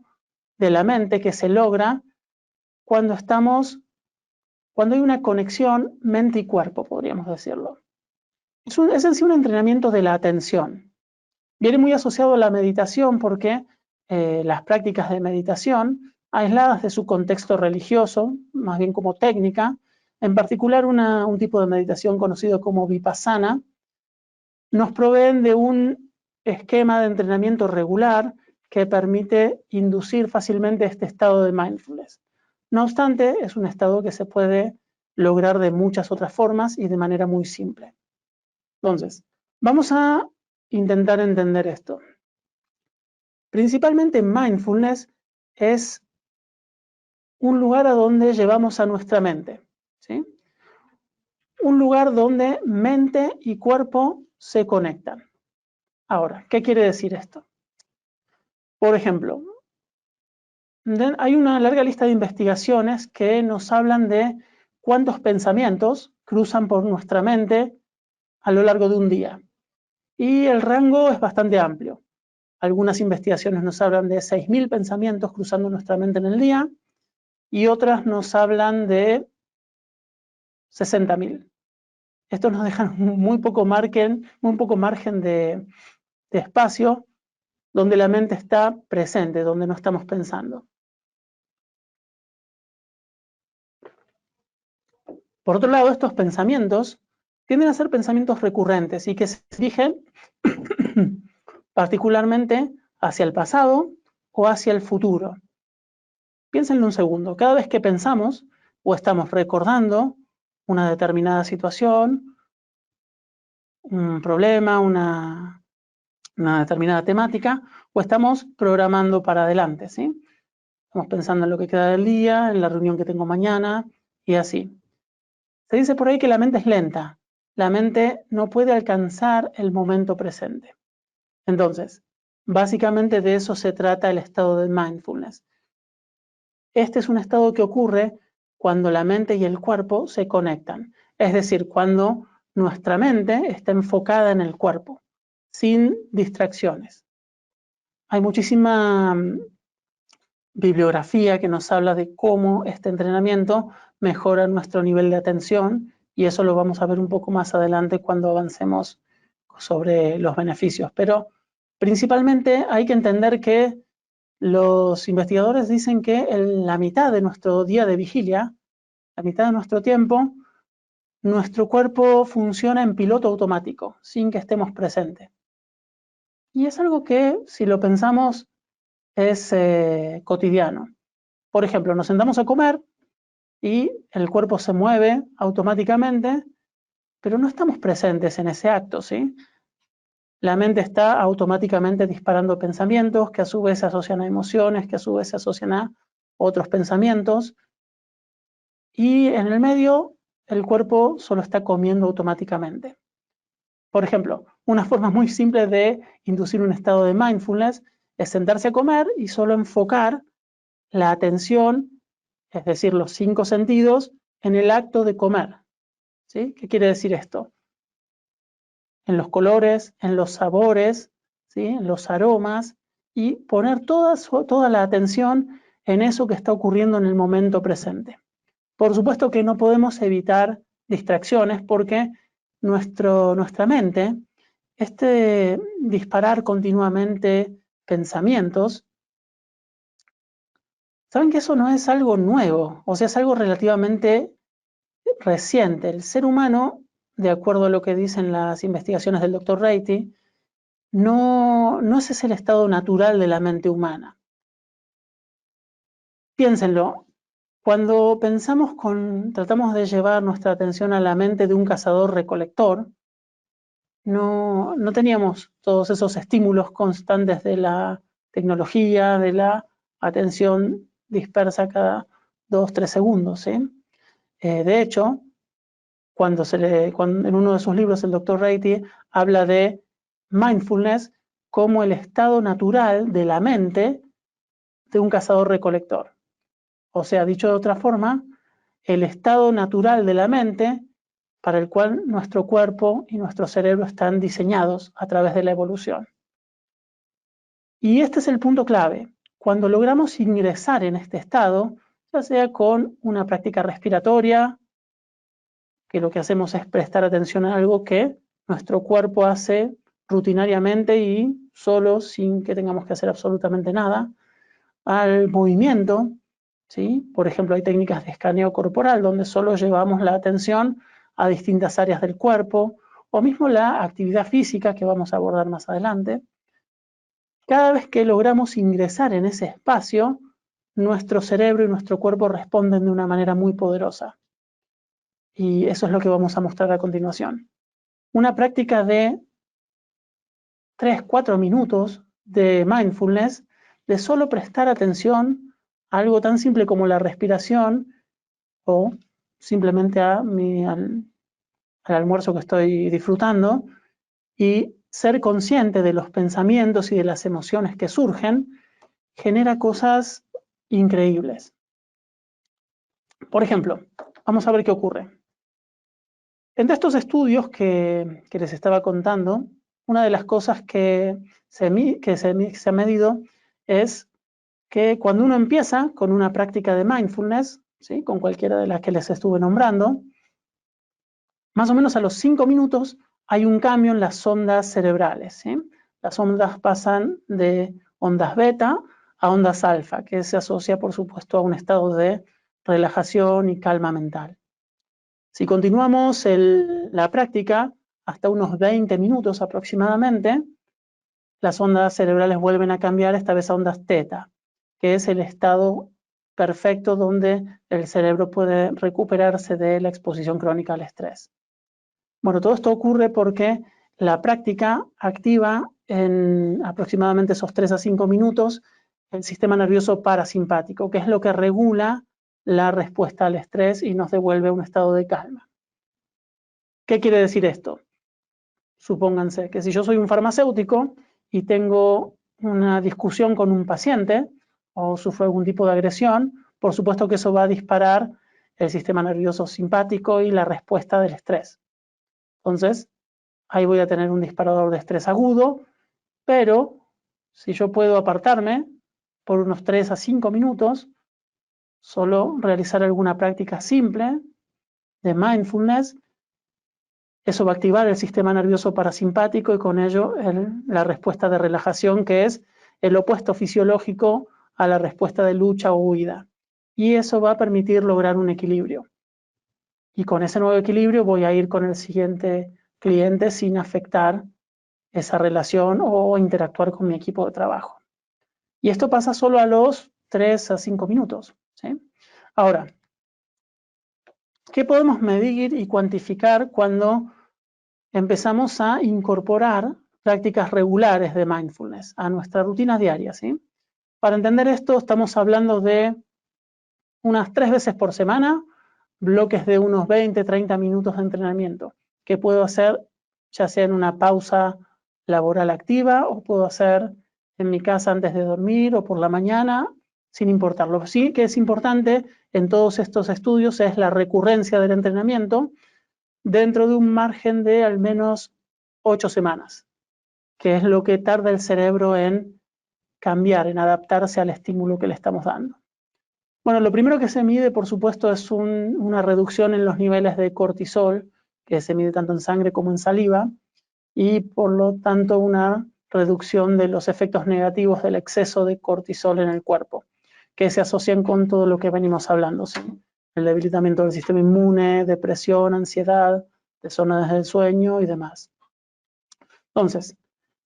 de la mente que se logra cuando hay una conexión mente y cuerpo, podríamos decirlo. Es en sí un entrenamiento de la atención. Viene muy asociado a la meditación porque las prácticas de meditación, aisladas de su contexto religioso, más bien como técnica, en particular un tipo de meditación conocido como Vipassana, nos proveen de un esquema de entrenamiento regular que permite inducir fácilmente este estado de mindfulness. No obstante, es un estado que se puede lograr de muchas otras formas y de manera muy simple. Entonces, vamos a intentar entender esto. Principalmente mindfulness es un lugar a donde llevamos a nuestra mente, ¿sí? Un lugar donde mente y cuerpo se conectan. Ahora, ¿qué quiere decir esto? Por ejemplo, hay una larga lista de investigaciones que nos hablan de cuántos pensamientos cruzan por nuestra mente a lo largo de un día. Y el rango es bastante amplio. Algunas investigaciones nos hablan de 6.000 pensamientos cruzando nuestra mente en el día. y otras nos hablan de 60.000. Esto nos deja muy poco margen de espacio donde la mente está presente, donde no estamos pensando. Por otro lado, estos pensamientos tienden a ser pensamientos recurrentes y que se dirigen particularmente hacia el pasado o hacia el futuro. Piénsenlo un segundo. Cada vez que pensamos o estamos recordando una determinada situación, un problema, una determinada temática, o estamos programando para adelante, ¿sí? Estamos pensando en lo que queda del día, en la reunión que tengo mañana y así. Se dice por ahí que la mente es lenta. La mente no puede alcanzar el momento presente. Entonces, básicamente de eso se trata el estado de mindfulness. Este es un estado que ocurre cuando la mente y el cuerpo se conectan. Es decir, cuando nuestra mente está enfocada en el cuerpo, sin distracciones. Hay muchísima bibliografía que nos habla de cómo este entrenamiento mejora nuestro nivel de atención y eso lo vamos a ver un poco más adelante cuando avancemos sobre los beneficios. Pero principalmente hay que entender que los investigadores dicen que en la mitad de nuestro día de vigilia, la mitad de nuestro tiempo, nuestro cuerpo funciona en piloto automático, sin que estemos presentes. Y es algo que, si lo pensamos, es cotidiano. Por ejemplo, nos sentamos a comer y el cuerpo se mueve automáticamente, pero no estamos presentes en ese acto, ¿sí? La mente está automáticamente disparando pensamientos que a su vez se asocian a emociones, que a su vez se asocian a otros pensamientos. Y en el medio, el cuerpo solo está comiendo automáticamente. Por ejemplo, una forma muy simple de inducir un estado de mindfulness es sentarse a comer y solo enfocar la atención, es decir, los 5 sentidos, en el acto de comer. ¿Sí? ¿Qué quiere decir esto? En los colores, en los sabores, ¿sí? En los aromas, y poner toda la atención en eso que está ocurriendo en el momento presente. Por supuesto que no podemos evitar distracciones porque nuestra mente, este disparar continuamente pensamientos, saben que eso no es algo nuevo, o sea, es algo relativamente reciente. El ser humano, de acuerdo a lo que dicen las investigaciones del Dr. Ratey, no ese es el estado natural de la mente humana. Piénsenlo, cuando tratamos de llevar nuestra atención a la mente de un cazador-recolector, no teníamos todos esos estímulos constantes de la tecnología, de la atención dispersa cada 2-3 segundos, ¿sí? De hecho, cuando en uno de sus libros el Dr. Ratey habla de mindfulness como el estado natural de la mente de un cazador-recolector. O sea, dicho de otra forma, el estado natural de la mente para el cual nuestro cuerpo y nuestro cerebro están diseñados a través de la evolución. Y este es el punto clave. Cuando logramos ingresar en este estado, ya sea con una práctica respiratoria, que lo que hacemos es prestar atención a algo que nuestro cuerpo hace rutinariamente y solo, sin que tengamos que hacer absolutamente nada, al movimiento, ¿sí? Por ejemplo, hay técnicas de escaneo corporal donde solo llevamos la atención a distintas áreas del cuerpo, o mismo la actividad física que vamos a abordar más adelante. Cada vez que logramos ingresar en ese espacio, nuestro cerebro y nuestro cuerpo responden de una manera muy poderosa. Y eso es lo que vamos a mostrar a continuación. Una práctica de 3-4 minutos de mindfulness, de solo prestar atención a algo tan simple como la respiración o simplemente al almuerzo que estoy disfrutando, y ser consciente de los pensamientos y de las emociones que surgen, genera cosas increíbles. Por ejemplo, vamos a ver qué ocurre. Entre estos estudios que les estaba contando, una de las cosas que se ha medido es que cuando uno empieza con una práctica de mindfulness, ¿sí? Con cualquiera de las que les estuve nombrando, más o menos a los 5 minutos hay un cambio en las ondas cerebrales, ¿sí? Las ondas pasan de ondas beta a ondas alfa, que se asocia, por supuesto, a un estado de relajación y calma mental. Si continuamos la práctica hasta unos 20 minutos aproximadamente, las ondas cerebrales vuelven a cambiar, esta vez a ondas teta, que es el estado perfecto donde el cerebro puede recuperarse de la exposición crónica al estrés. Bueno, todo esto ocurre porque la práctica activa en aproximadamente esos 3 a 5 minutos el sistema nervioso parasimpático, que es lo que regula la respuesta al estrés y nos devuelve a un estado de calma. ¿Qué quiere decir esto? Supónganse que si yo soy un farmacéutico y tengo una discusión con un paciente o sufro algún tipo de agresión, por supuesto que eso va a disparar el sistema nervioso simpático y la respuesta del estrés. Entonces, ahí voy a tener un disparador de estrés agudo, pero si yo puedo apartarme por unos 3 a 5 minutos, solo realizar alguna práctica simple de mindfulness, eso va a activar el sistema nervioso parasimpático y con ello la respuesta de relajación, que es el opuesto fisiológico a la respuesta de lucha o huida. Y eso va a permitir lograr un equilibrio. Y con ese nuevo equilibrio voy a ir con el siguiente cliente sin afectar esa relación o interactuar con mi equipo de trabajo. Y esto pasa solo a los 3 a 5 minutos, ¿sí? Ahora, ¿qué podemos medir y cuantificar cuando empezamos a incorporar prácticas regulares de mindfulness a nuestra rutina diaria, ¿sí? Para entender esto, estamos hablando de unas 3 veces por semana, bloques de unos 20, 30 minutos de entrenamiento, que puedo hacer ya sea en una pausa laboral activa o puedo hacer en mi casa antes de dormir o por la mañana, sin importar. Lo sí que es importante en todos estos estudios es la recurrencia del entrenamiento dentro de un margen de al menos 8 semanas, que es lo que tarda el cerebro en cambiar, en adaptarse al estímulo que le estamos dando. Bueno, lo primero que se mide, por supuesto, es una reducción en los niveles de cortisol, que se mide tanto en sangre como en saliva, y por lo tanto una reducción de los efectos negativos del exceso de cortisol en el cuerpo, que se asocian con todo lo que venimos hablando, ¿sí? El debilitamiento del sistema inmune, depresión, ansiedad, desórdenes del sueño y demás. Entonces,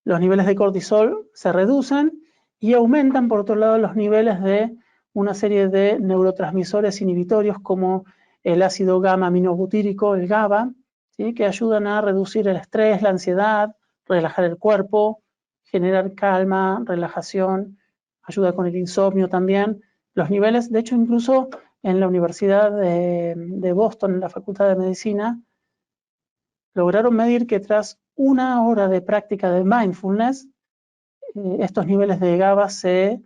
los niveles de cortisol se reducen y aumentan, por otro lado, los niveles de una serie de neurotransmisores inhibitorios como el ácido gamma-aminobutírico, el GABA, ¿sí? Que ayudan a reducir el estrés, la ansiedad, relajar el cuerpo, generar calma, relajación, ayuda con el insomnio también. Los niveles, de hecho, incluso en la Universidad de Boston, en la Facultad de Medicina, lograron medir que tras una hora de práctica de mindfulness, estos niveles de GABA se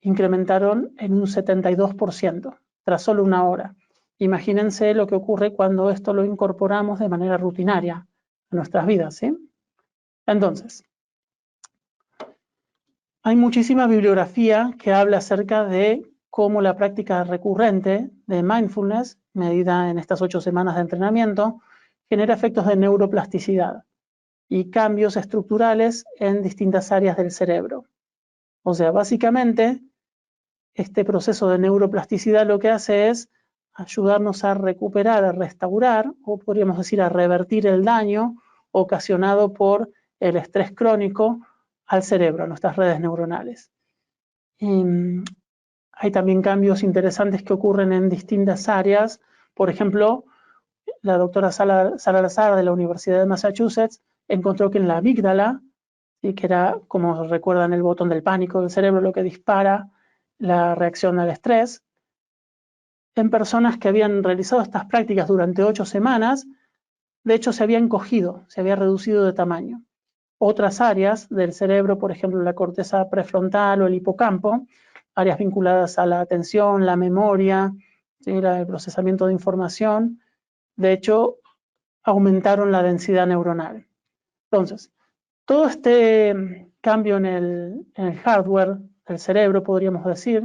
incrementaron en un 72% tras solo una hora. Imagínense lo que ocurre cuando esto lo incorporamos de manera rutinaria a nuestras vidas, ¿sí? Entonces, hay muchísima bibliografía que habla acerca de cómo la práctica recurrente de mindfulness, medida en estas 8 semanas de entrenamiento, genera efectos de neuroplasticidad y cambios estructurales en distintas áreas del cerebro. O sea, básicamente, este proceso de neuroplasticidad lo que hace es ayudarnos a recuperar, a restaurar, o podríamos decir a revertir el daño ocasionado por el estrés crónico al cerebro, a nuestras redes neuronales. Hay también cambios interesantes que ocurren en distintas áreas. Por ejemplo, la doctora Salazar de la Universidad de Massachusetts encontró que en la amígdala, ¿sí? Que era, como recuerdan, el botón del pánico del cerebro, lo que dispara la reacción al estrés, en personas que habían realizado estas prácticas durante 8 semanas, de hecho se había encogido, se había reducido de tamaño. Otras áreas del cerebro, por ejemplo la corteza prefrontal o el hipocampo, áreas vinculadas a la atención, la memoria, ¿sí? El procesamiento de información, de hecho aumentaron la densidad neuronal. Entonces, todo este cambio en el hardware del cerebro, podríamos decir,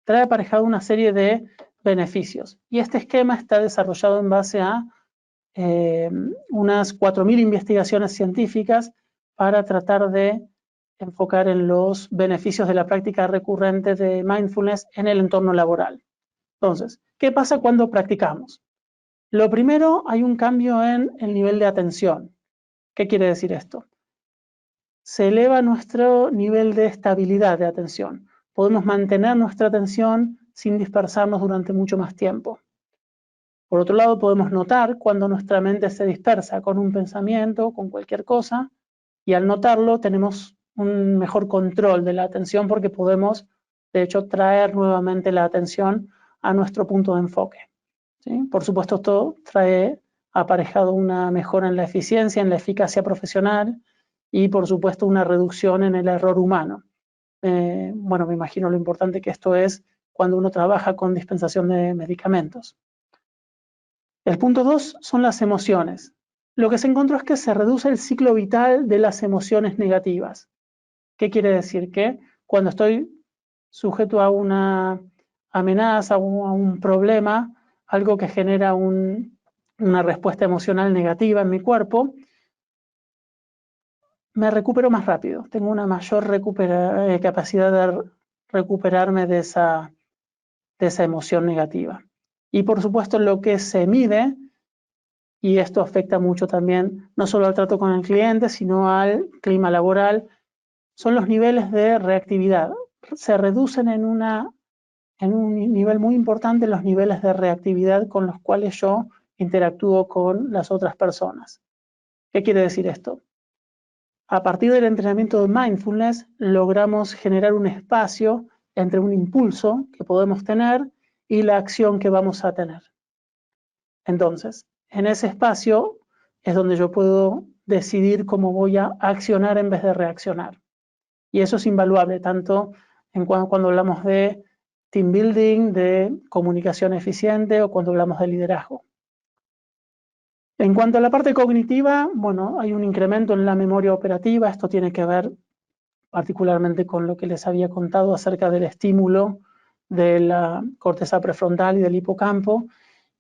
trae aparejado una serie de beneficios. Y este esquema está desarrollado en base a unas 4.000 investigaciones científicas para tratar de enfocar en los beneficios de la práctica recurrente de mindfulness en el entorno laboral. Entonces, ¿qué pasa cuando practicamos? Lo primero, hay un cambio en el nivel de atención. ¿Qué quiere decir esto? Se eleva nuestro nivel de estabilidad de atención. Podemos mantener nuestra atención sin dispersarnos durante mucho más tiempo. Por otro lado, podemos notar cuando nuestra mente se dispersa con un pensamiento, con cualquier cosa, y al notarlo tenemos un mejor control de la atención porque podemos, de hecho, traer nuevamente la atención a nuestro punto de enfoque, ¿sí? Por supuesto, esto trae aparejado una mejora en la eficiencia, en la eficacia profesional y, por supuesto, una reducción en el error humano. Bueno, me imagino lo importante que esto es cuando uno trabaja con dispensación de medicamentos. El punto 2 son las emociones. Lo que se encontró es que se reduce el ciclo vital de las emociones negativas. ¿Qué quiere decir? Que cuando estoy sujeto a una amenaza o a un problema, algo que genera una respuesta emocional negativa en mi cuerpo, me recupero más rápido. Tengo una mayor capacidad de recuperarme de esa emoción negativa. Y por supuesto lo que se mide, y esto afecta mucho también no solo al trato con el cliente, sino al clima laboral, son los niveles de reactividad. Se reducen en un nivel muy importante los niveles de reactividad con los cuales yo interactúo con las otras personas. ¿Qué quiere decir esto? A partir del entrenamiento de mindfulness logramos generar un espacio entre un impulso que podemos tener y la acción que vamos a tener. Entonces, en ese espacio es donde yo puedo decidir cómo voy a accionar en vez de reaccionar. Y eso es invaluable, tanto en cuando hablamos de team building, de comunicación eficiente o cuando hablamos de liderazgo. En cuanto a la parte cognitiva, bueno, hay un incremento en la memoria operativa. Esto tiene que ver particularmente con lo que les había contado acerca del estímulo de la corteza prefrontal y del hipocampo.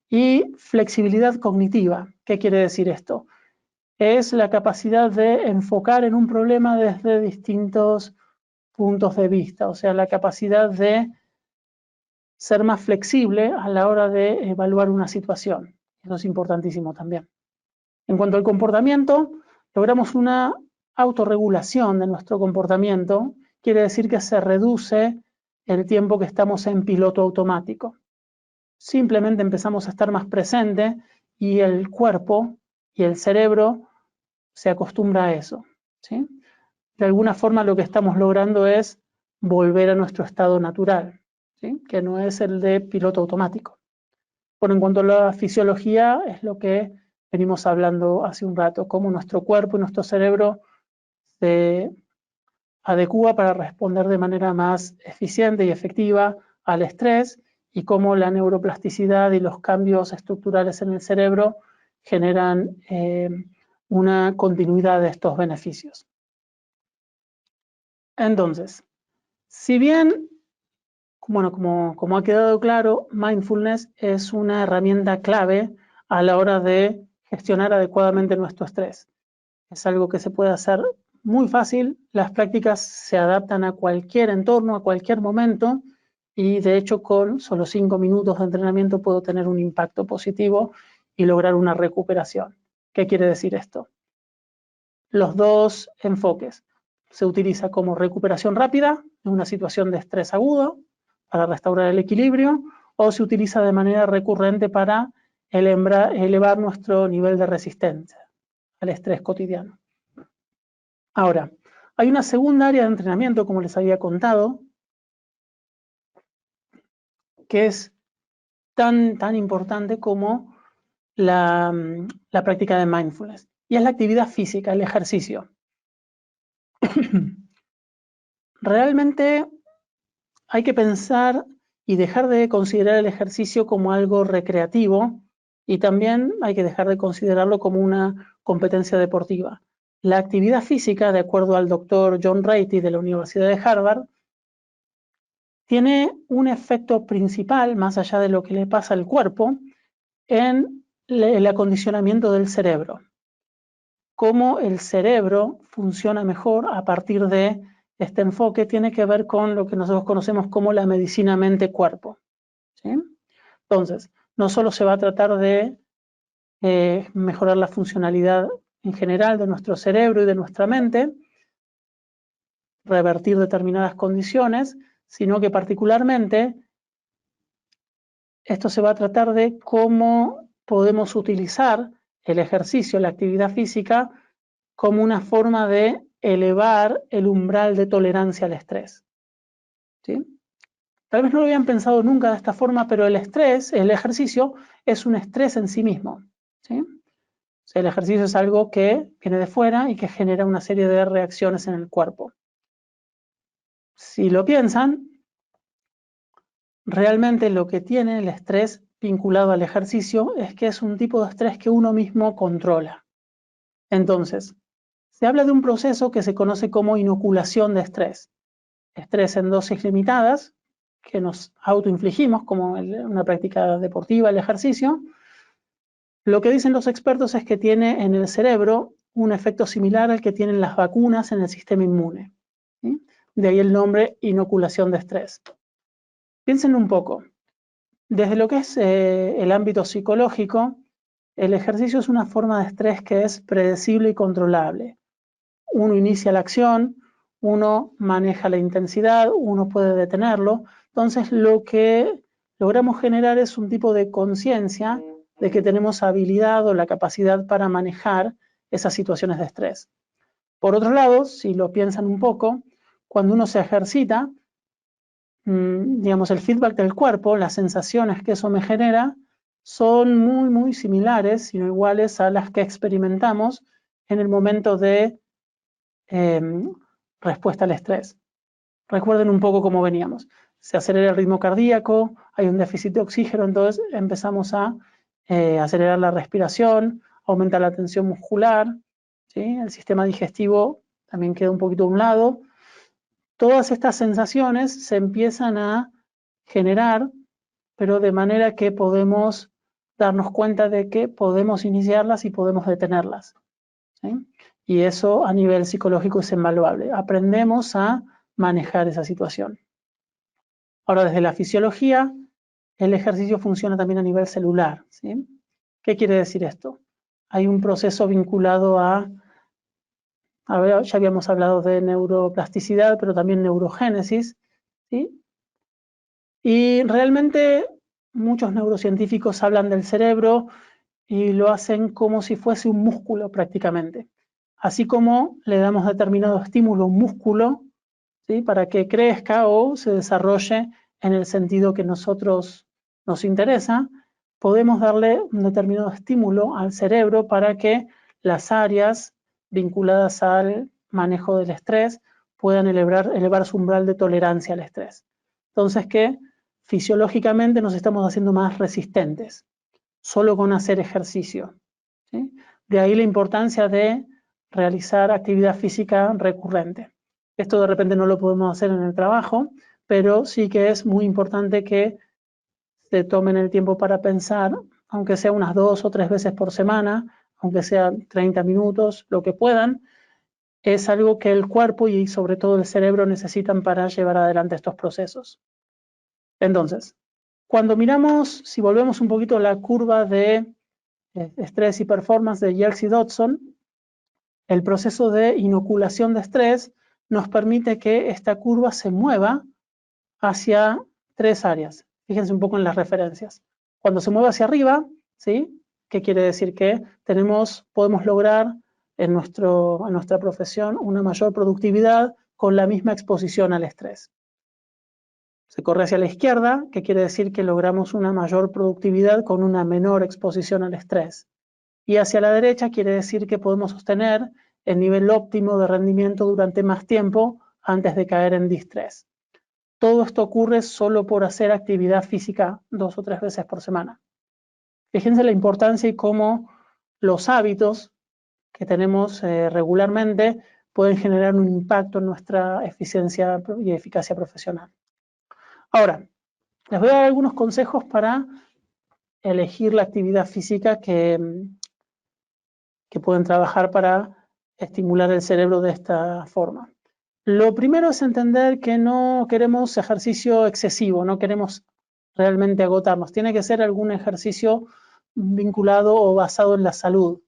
Y flexibilidad cognitiva. ¿Qué quiere decir esto? Es la capacidad de enfocar en un problema desde distintos puntos de vista, o sea, la capacidad de ser más flexible a la hora de evaluar una situación. Eso es importantísimo también. En cuanto al comportamiento, logramos una autorregulación de nuestro comportamiento. Quiere decir que se reduce el tiempo que estamos en piloto automático. Simplemente empezamos a estar más presentes y el cuerpo y el cerebro se acostumbra a eso, ¿sí? De alguna forma lo que estamos logrando es volver a nuestro estado natural, ¿sí? Que no es el de piloto automático. Bueno, en cuanto a la fisiología, es lo que venimos hablando hace un rato, cómo nuestro cuerpo y nuestro cerebro se adecúa para responder de manera más eficiente y efectiva al estrés y cómo la neuroplasticidad y los cambios estructurales en el cerebro generan una continuidad de estos beneficios. Entonces, si bien, bueno, como ha quedado claro, mindfulness es una herramienta clave a la hora de gestionar adecuadamente nuestro estrés. Es algo que se puede hacer muy fácil, las prácticas se adaptan a cualquier entorno, a cualquier momento, y de hecho con solo 5 minutos de entrenamiento puedo tener un impacto positivo y lograr una recuperación. ¿Qué quiere decir esto? Los dos enfoques. Se utiliza como recuperación rápida en una situación de estrés agudo para restaurar el equilibrio, o se utiliza de manera recurrente para elevar nuestro nivel de resistencia al estrés cotidiano. Ahora, hay una segunda área de entrenamiento, como les había contado, que es tan importante como la práctica de mindfulness, y es la actividad física, el ejercicio. Realmente hay que pensar y dejar de considerar el ejercicio como algo recreativo, y también hay que dejar de considerarlo como una competencia deportiva. la actividad física, de acuerdo al doctor John Ratey de la Universidad de Harvard, tiene un efecto principal, más allá de lo que le pasa al cuerpo, en el acondicionamiento del cerebro. Cómo el cerebro funciona mejor a partir de este enfoque tiene que ver con lo que nosotros conocemos como la medicina mente-cuerpo, ¿sí? Entonces, no solo se va a tratar de mejorar la funcionalidad en general de nuestro cerebro y de nuestra mente, revertir determinadas condiciones, sino que particularmente esto se va a tratar de cómo podemos utilizar el ejercicio, la actividad física, como una forma de elevar el umbral de tolerancia al estrés, ¿sí? Tal vez no lo habían pensado nunca de esta forma, pero el estrés, el ejercicio, es un estrés en sí mismo, ¿sí? O sea, el ejercicio es algo que viene de fuera y que genera una serie de reacciones en el cuerpo. Si lo piensan, realmente lo que tiene el estrés vinculado al ejercicio es que es un tipo de estrés que uno mismo controla. Entonces, se habla de un proceso que se conoce como inoculación de estrés. Estrés en dosis limitadas, que nos autoinfligimos como una práctica deportiva, el ejercicio. Lo que dicen los expertos es que tiene en el cerebro un efecto similar al que tienen las vacunas en el sistema inmune, ¿sí? De ahí el nombre inoculación de estrés. Piensen un poco. Desde lo que es el ámbito psicológico, el ejercicio es una forma de estrés que es predecible y controlable. Uno inicia la acción, uno maneja la intensidad, uno puede detenerlo. Entonces, lo que logramos generar es un tipo de conciencia de que tenemos habilidad o la capacidad para manejar esas situaciones de estrés. Por otro lado, si lo piensan un poco, cuando uno se ejercita, digamos, el feedback del cuerpo, las sensaciones que eso me genera, son muy, muy similares, sino iguales a las que experimentamos en el momento de respuesta al estrés. Recuerden un poco cómo veníamos. Se acelera el ritmo cardíaco, hay un déficit de oxígeno, entonces empezamos a acelerar la respiración, aumenta la tensión muscular, ¿sí? El sistema digestivo también queda un poquito a un lado. Todas estas sensaciones se empiezan a generar, pero de manera que podemos darnos cuenta de que podemos iniciarlas y podemos detenerlas, ¿sí? Y eso a nivel psicológico es invaluable. Aprendemos a manejar esa situación. Ahora, desde la fisiología, el ejercicio funciona también a nivel celular, ¿sí? ¿Qué quiere decir esto? Hay un proceso vinculado a ver, ya habíamos hablado de neuroplasticidad, pero también neurogénesis, ¿sí? Y realmente muchos neurocientíficos hablan del cerebro y lo hacen como si fuese un músculo prácticamente. Así como le damos determinado estímulo a un músculo, ¿sí? Para que crezca o se desarrolle en el sentido que nosotros nos interesa, podemos darle un determinado estímulo al cerebro para que las áreas vinculadas al manejo del estrés puedan elevar su umbral de tolerancia al estrés. Entonces que fisiológicamente nos estamos haciendo más resistentes, solo con hacer ejercicio, ¿sí? De ahí la importancia de realizar actividad física recurrente. Esto de repente no lo podemos hacer en el trabajo, pero sí que es muy importante que se tomen el tiempo para pensar, aunque sea unas 2 o 3 veces por semana, aunque sea 30 minutos, lo que puedan, es algo que el cuerpo y sobre todo el cerebro necesitan para llevar adelante estos procesos. Entonces, cuando miramos, si volvemos un poquito a la curva de estrés y performance de Yerkes y Dodson, el proceso de inoculación de estrés nos permite que esta curva se mueva hacia 3 áreas. Fíjense un poco en las referencias. Cuando se mueve hacia arriba, ¿sí? ¿Qué quiere decir? Que podemos lograr en nuestra profesión una mayor productividad con la misma exposición al estrés. Se corre hacia la izquierda, que quiere decir que logramos una mayor productividad con una menor exposición al estrés. Y hacia la derecha quiere decir que podemos sostener el nivel óptimo de rendimiento durante más tiempo antes de caer en distrés. Todo esto ocurre solo por hacer actividad física 2 o 3 veces por semana. Fíjense la importancia y cómo los hábitos que tenemos regularmente pueden generar un impacto en nuestra eficiencia y eficacia profesional. Ahora, les voy a dar algunos consejos para elegir la actividad física que pueden trabajar para estimular el cerebro de esta forma. Lo primero es entender que no queremos ejercicio excesivo, no queremos realmente agotarnos. Tiene que ser algún ejercicio vinculado o basado en la salud.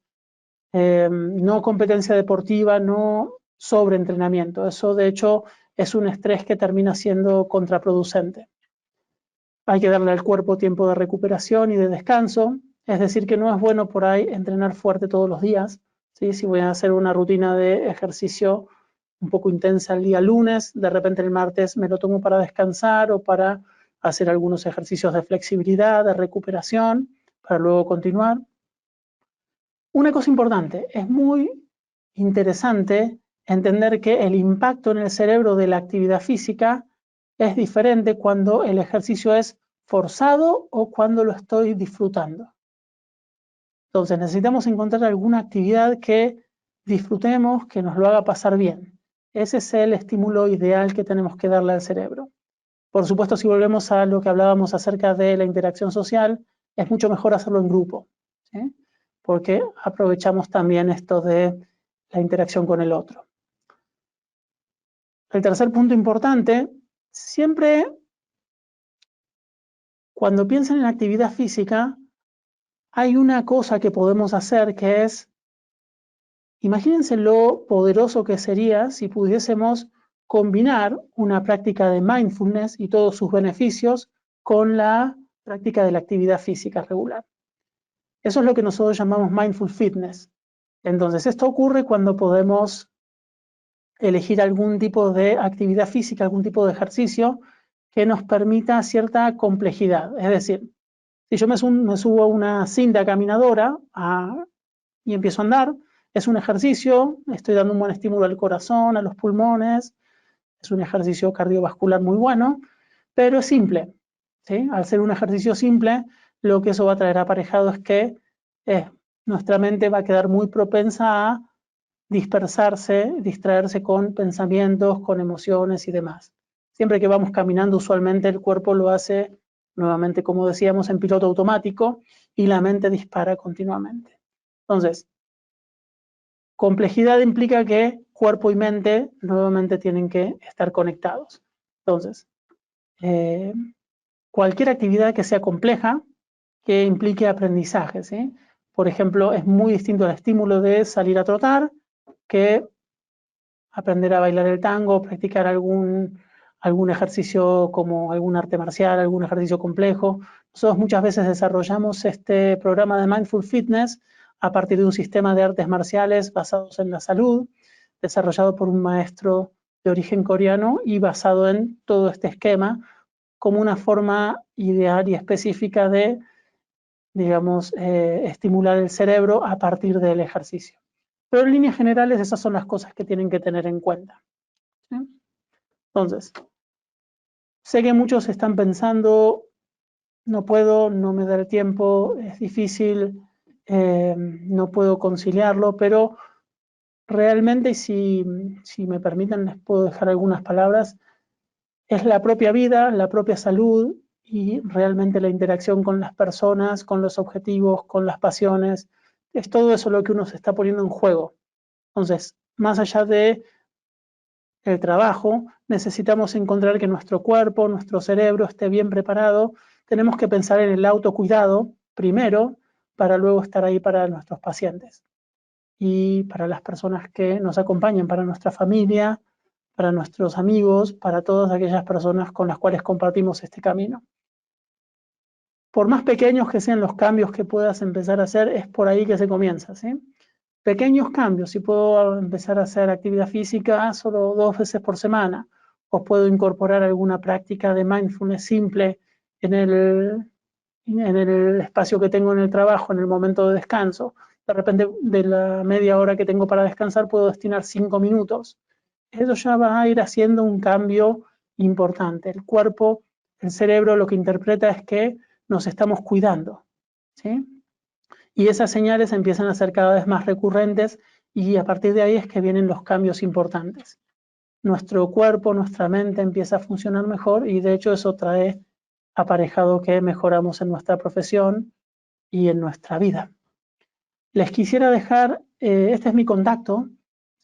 No competencia deportiva, no sobreentrenamiento. Eso, de hecho, es un estrés que termina siendo contraproducente. Hay que darle al cuerpo tiempo de recuperación y de descanso. Es decir, que no es bueno por ahí entrenar fuerte todos los días. ¿Sí? Si voy a hacer una rutina de ejercicio un poco intensa el día lunes, de repente el martes me lo tomo para descansar o para hacer algunos ejercicios de flexibilidad, de recuperación, para luego continuar. Una cosa importante, es muy interesante entender que el impacto en el cerebro de la actividad física es diferente cuando el ejercicio es forzado o cuando lo estoy disfrutando. Entonces necesitamos encontrar alguna actividad que disfrutemos, que nos lo haga pasar bien. Ese es el estímulo ideal que tenemos que darle al cerebro. Por supuesto, si volvemos a lo que hablábamos acerca de la interacción social, es mucho mejor hacerlo en grupo, ¿sí? Porque aprovechamos también esto de la interacción con el otro. El tercer punto importante, siempre cuando piensan en actividad física, hay una cosa que podemos hacer que es, imagínense lo poderoso que sería si pudiésemos combinar una práctica de mindfulness y todos sus beneficios con la práctica de la actividad física regular. Eso es lo que nosotros llamamos mindful fitness. Entonces, esto ocurre cuando podemos elegir algún tipo de actividad física, algún tipo de ejercicio que nos permita cierta complejidad. Es decir, si yo me subo a una cinta caminadora y empiezo a andar, es un ejercicio, estoy dando un buen estímulo al corazón, a los pulmones, es un ejercicio cardiovascular muy bueno, pero es simple, ¿sí? Al ser un ejercicio simple, lo que eso va a traer aparejado es que nuestra mente va a quedar muy propensa a dispersarse, distraerse con pensamientos, con emociones y demás. Siempre que vamos caminando, usualmente el cuerpo lo hace, nuevamente, como decíamos, en piloto automático y la mente dispara continuamente. Entonces, complejidad implica que cuerpo y mente nuevamente tienen que estar conectados. Entonces, cualquier actividad que sea compleja, que implique aprendizaje, ¿sí? Por ejemplo, es muy distinto el estímulo de salir a trotar que aprender a bailar el tango, practicar algún ejercicio como algún arte marcial, algún ejercicio complejo. Nosotros muchas veces desarrollamos este programa de Mindful Fitness a partir de un sistema de artes marciales basados en la salud, desarrollado por un maestro de origen coreano y basado en todo este esquema como una forma ideal y específica de, digamos, estimular el cerebro a partir del ejercicio. Pero en líneas generales esas son las cosas que tienen que tener en cuenta, ¿sí? Entonces, sé que muchos están pensando, no puedo, no me da el tiempo, es difícil, no puedo conciliarlo, pero realmente, si me permiten, les puedo dejar algunas palabras. Es la propia vida, la propia salud y realmente la interacción con las personas, con los objetivos, con las pasiones. Es todo eso lo que uno se está poniendo en juego. Entonces, más allá de el trabajo, necesitamos encontrar que nuestro cuerpo, nuestro cerebro esté bien preparado. Tenemos que pensar en el autocuidado primero para luego estar ahí para nuestros pacientes y para las personas que nos acompañan, para nuestra familia, para nuestros amigos, para todas aquellas personas con las cuales compartimos este camino. Por más pequeños que sean los cambios que puedas empezar a hacer, es por ahí que se comienza, ¿sí? Pequeños cambios, si puedo empezar a hacer actividad física solo 2 veces por semana, o puedo incorporar alguna práctica de mindfulness simple en el espacio que tengo en el trabajo, en el momento de descanso. De repente, de la media hora que tengo para descansar, puedo destinar 5 minutos. Eso ya va a ir haciendo un cambio importante. El cuerpo, el cerebro, lo que interpreta es que nos estamos cuidando, ¿sí? Y esas señales empiezan a ser cada vez más recurrentes y a partir de ahí es que vienen los cambios importantes. Nuestro cuerpo, nuestra mente empieza a funcionar mejor y de hecho eso trae aparejado que mejoramos en nuestra profesión y en nuestra vida. Les quisiera dejar, este es mi contacto,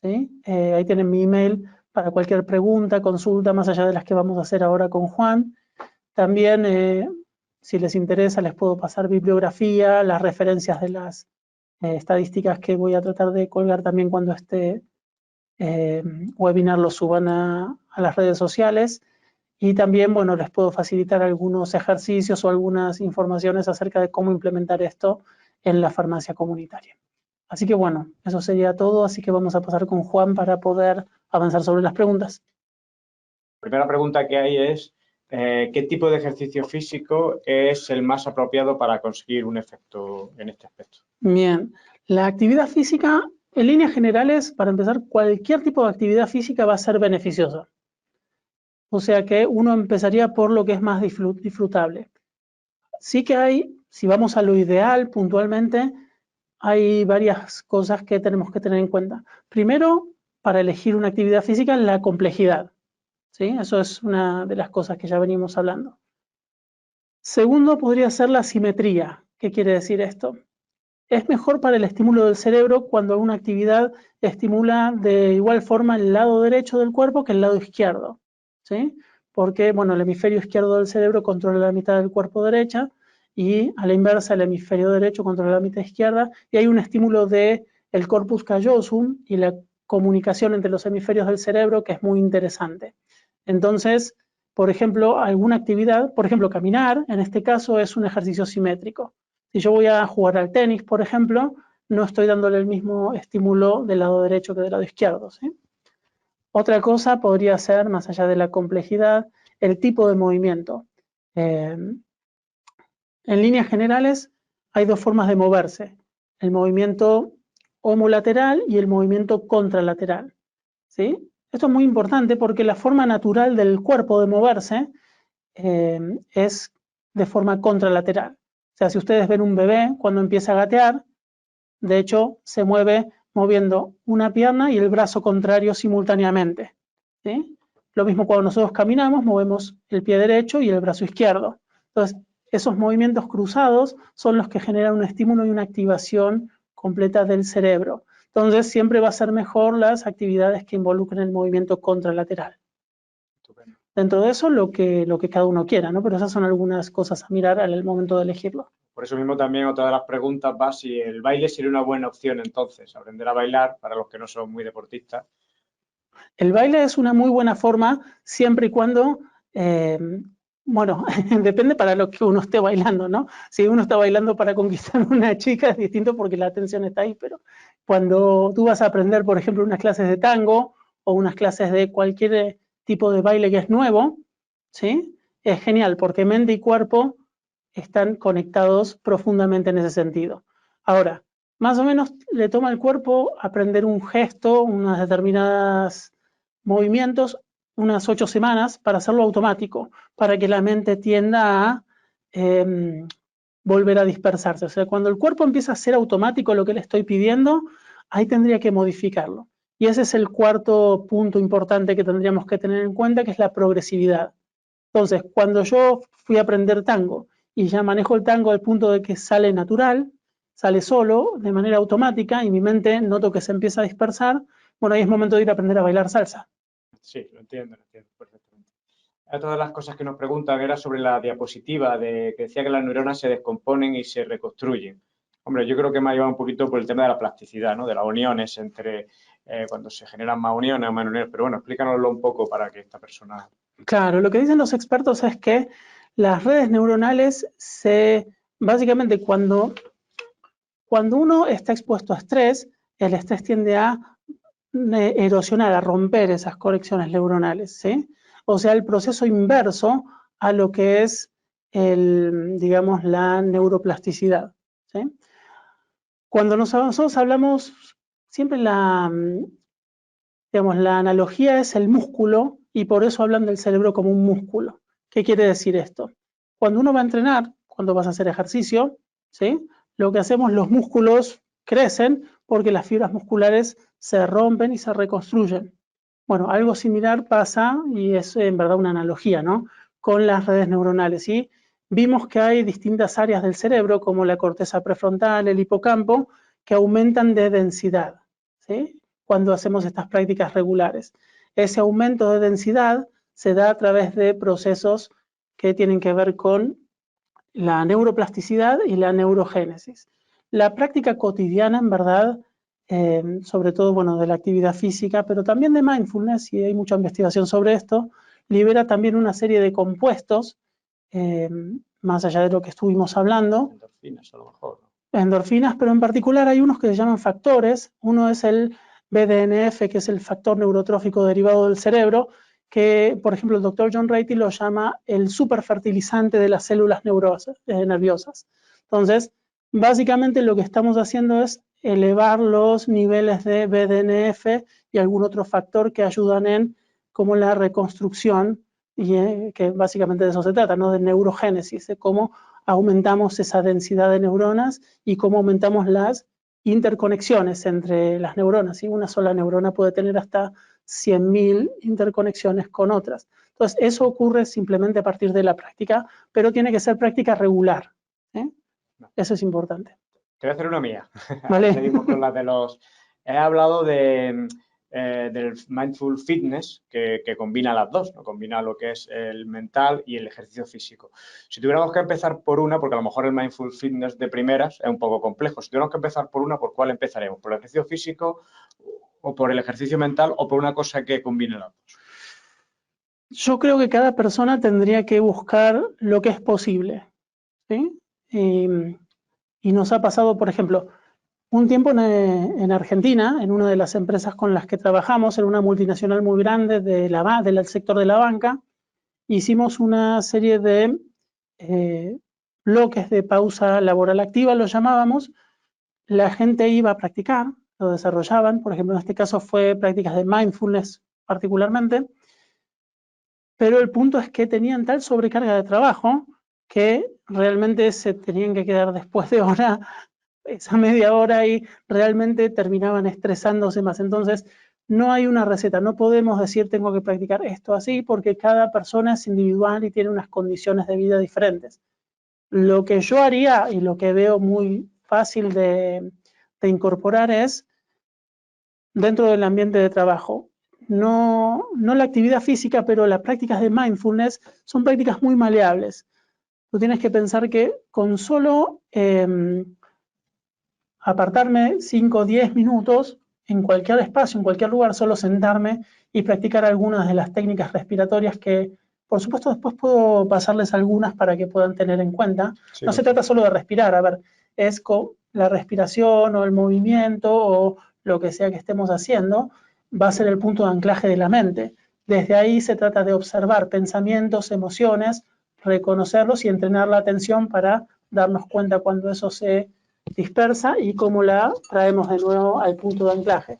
¿sí? Ahí tienen mi email para cualquier pregunta, consulta, más allá de las que vamos a hacer ahora con Juan. También, si les interesa, les puedo pasar bibliografía, las referencias de las estadísticas que voy a tratar de colgar también cuando este webinar lo suban a las redes sociales. Y también, bueno, les puedo facilitar algunos ejercicios o algunas informaciones acerca de cómo implementar esto en la farmacia comunitaria. Así que bueno, eso sería todo, así que vamos a pasar con Juan para poder avanzar sobre las preguntas. La primera pregunta que hay es, ¿qué tipo de ejercicio físico es el más apropiado para conseguir un efecto en este aspecto? Bien, la actividad física, en líneas generales, para empezar, cualquier tipo de actividad física va a ser beneficiosa. O sea que uno empezaría por lo que es más disfrutable. Sí que hay, si vamos a lo ideal puntualmente, hay varias cosas que tenemos que tener en cuenta. Primero, para elegir una actividad física, la complejidad, ¿sí? Eso es una de las cosas que ya venimos hablando. Segundo, podría ser la simetría. ¿Qué quiere decir esto? Es mejor para el estímulo del cerebro cuando una actividad estimula de igual forma el lado derecho del cuerpo que el lado izquierdo, ¿sí? Porque, bueno, el hemisferio izquierdo del cerebro controla la mitad del cuerpo derecha y a la inversa el hemisferio derecho controla la mitad izquierda y hay un estímulo del corpus callosum y la comunicación entre los hemisferios del cerebro que es muy interesante. Entonces, por ejemplo, alguna actividad, por ejemplo, caminar, en este caso es un ejercicio simétrico. Si yo voy a jugar al tenis, por ejemplo, no estoy dándole el mismo estímulo del lado derecho que del lado izquierdo, ¿sí? Otra cosa podría ser, más allá de la complejidad, el tipo de movimiento. En líneas generales, hay dos formas de moverse. El movimiento homolateral y el movimiento contralateral, ¿sí? Esto es muy importante porque la forma natural del cuerpo de moverse es de forma contralateral. O sea, si ustedes ven un bebé cuando empieza a gatear, de hecho, se mueve moviendo una pierna y el brazo contrario simultáneamente, ¿sí? Lo mismo cuando nosotros caminamos, movemos el pie derecho y el brazo izquierdo. Entonces, esos movimientos cruzados son los que generan un estímulo y una activación completa del cerebro. Entonces, siempre va a ser mejor las actividades que involucren el movimiento contralateral. Dentro de eso, lo que cada uno quiera, ¿no? Pero esas son algunas cosas a mirar al momento de elegirlo. Por eso mismo también otra de las preguntas va si el baile sería una buena opción entonces, aprender a bailar para los que no son muy deportistas. El baile es una muy buena forma siempre y cuando, bueno, depende para lo que uno esté bailando, ¿no? Si uno está bailando para conquistar a una chica es distinto porque la atención está ahí, pero cuando tú vas a aprender, por ejemplo, unas clases de tango o unas clases de cualquier tipo de baile que es nuevo, ¿sí? Es genial porque mente y cuerpo están conectados profundamente en ese sentido. Ahora, más o menos le toma al cuerpo aprender un gesto, unas determinadas movimientos, unas 8 semanas para hacerlo automático, para que la mente tienda a volver a dispersarse. O sea, cuando el cuerpo empieza a ser automático lo que le estoy pidiendo, ahí tendría que modificarlo. Y ese es el cuarto punto importante que tendríamos que tener en cuenta, que es la progresividad. Entonces, cuando yo fui a aprender tango y ya manejo el tango al punto de que sale natural, sale solo, de manera automática, y mi mente noto que se empieza a dispersar, bueno, ahí es momento de ir a aprender a bailar salsa. Sí, lo entiendo perfectamente. Otra de las cosas que nos preguntan era sobre la diapositiva que decía que las neuronas se descomponen y se reconstruyen. Hombre, yo creo que me ha llevado un poquito por el tema de la plasticidad, ¿no? De las uniones entre cuando se generan más uniones o menos uniones. Pero bueno, explícanoslo un poco para que esta persona... Claro, lo que dicen los expertos es que las redes neuronales básicamente cuando uno está expuesto a estrés, el estrés tiende a erosionar, a romper esas conexiones neuronales, ¿sí? O sea, el proceso inverso a lo que es digamos, la neuroplasticidad, ¿sí? Cuando nosotros hablamos, siempre digamos, la analogía es el músculo y por eso hablan del cerebro como un músculo. ¿Qué quiere decir esto? Cuando uno va a entrenar, cuando vas a hacer ejercicio, ¿sí? Lo que hacemos, los músculos crecen porque las fibras musculares se rompen y se reconstruyen. Bueno, algo similar pasa, y es en verdad una analogía, ¿no?, con las redes neuronales. Y vimos que hay distintas áreas del cerebro, como la corteza prefrontal, el hipocampo, que aumentan de densidad, ¿sí?, cuando hacemos estas prácticas regulares. Ese aumento de densidad se da a través de procesos que tienen que ver con la neuroplasticidad y la neurogénesis. La práctica cotidiana, en verdad, sobre todo, bueno, de la actividad física, pero también de mindfulness, y hay mucha investigación sobre esto, libera también una serie de compuestos, más allá de lo que estuvimos hablando. Endorfinas, a lo mejor, ¿no? Endorfinas, pero en particular hay unos que se llaman factores. Uno es el BDNF, que es el factor neurotrófico derivado del cerebro, que, por ejemplo, el doctor John Ratey lo llama el superfertilizante de las células nerviosas. Entonces, básicamente lo que estamos haciendo es elevar los niveles de BDNF y algún otro factor que ayudan en como la reconstrucción, y que básicamente de eso se trata, ¿no?, de neurogénesis, de cómo aumentamos esa densidad de neuronas y cómo aumentamos las interconexiones entre las neuronas. Y una sola neurona puede tener hasta 100.000 interconexiones con otras. Entonces, eso ocurre simplemente a partir de la práctica, pero tiene que ser práctica regular, ¿eh? Eso es importante. Te voy a hacer una mía. Vale. Seguimos con las de los... He hablado del Mindful Fitness, que combina las dos, ¿no? Combina lo que es el mental y el ejercicio físico. Si tuviéramos que empezar por una, porque a lo mejor el Mindful Fitness de primeras es un poco complejo, si tuviéramos que empezar por una, ¿por cuál empezaremos? ¿Por el ejercicio físico o por el ejercicio mental o por una cosa que combine las dos? Yo creo que cada persona tendría que buscar lo que es posible, ¿sí? Y nos ha pasado, por ejemplo, un tiempo en Argentina, en una de las empresas con las que trabajamos, en una multinacional muy grande del sector de la banca, hicimos una serie de bloques de pausa laboral activa, lo llamábamos. La gente iba a practicar, lo desarrollaban, por ejemplo, en este caso fue prácticas de mindfulness particularmente, pero el punto es que tenían tal sobrecarga de trabajo que realmente se tenían que quedar después de hora, esa media hora, y realmente terminaban estresándose más. Entonces, no hay una receta, no podemos decir tengo que practicar esto así, porque cada persona es individual y tiene unas condiciones de vida diferentes. Lo que yo haría y lo que veo muy fácil de incorporar es, dentro del ambiente de trabajo, no la actividad física, pero las prácticas de mindfulness son prácticas muy maleables. Tú tienes que pensar que con solo apartarme 5 o 10 minutos en cualquier espacio, en cualquier lugar, solo sentarme y practicar algunas de las técnicas respiratorias que, por supuesto, después puedo pasarles algunas para que puedan tener en cuenta. Sí, no se trata solo de respirar, a ver, es con la respiración o el movimiento o lo que sea que estemos haciendo, va a ser el punto de anclaje de la mente. Desde ahí se trata de observar pensamientos, emociones, reconocerlos y entrenar la atención para darnos cuenta cuando eso se dispersa y cómo la traemos de nuevo al punto de anclaje.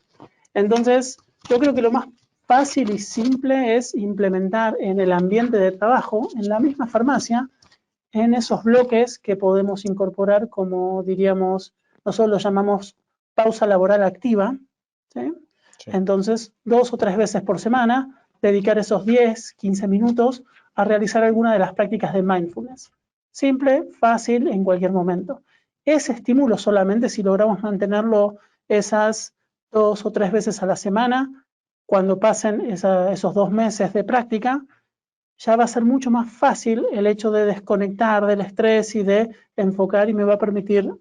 Entonces, yo creo que lo más fácil y simple es implementar en el ambiente de trabajo, en la misma farmacia, en esos bloques que podemos incorporar, como diríamos, nosotros lo llamamos pausa laboral activa, ¿sí? Sí. Entonces, 2 o 3 veces por semana, dedicar esos 10, 15 minutos a realizar alguna de las prácticas de mindfulness. Simple, fácil, en cualquier momento. Ese estímulo solamente, si logramos mantenerlo esas 2 o 3 veces a la semana, cuando pasen esos 2 meses de práctica, ya va a ser mucho más fácil el hecho de desconectar del estrés y de enfocar, y me va a permitir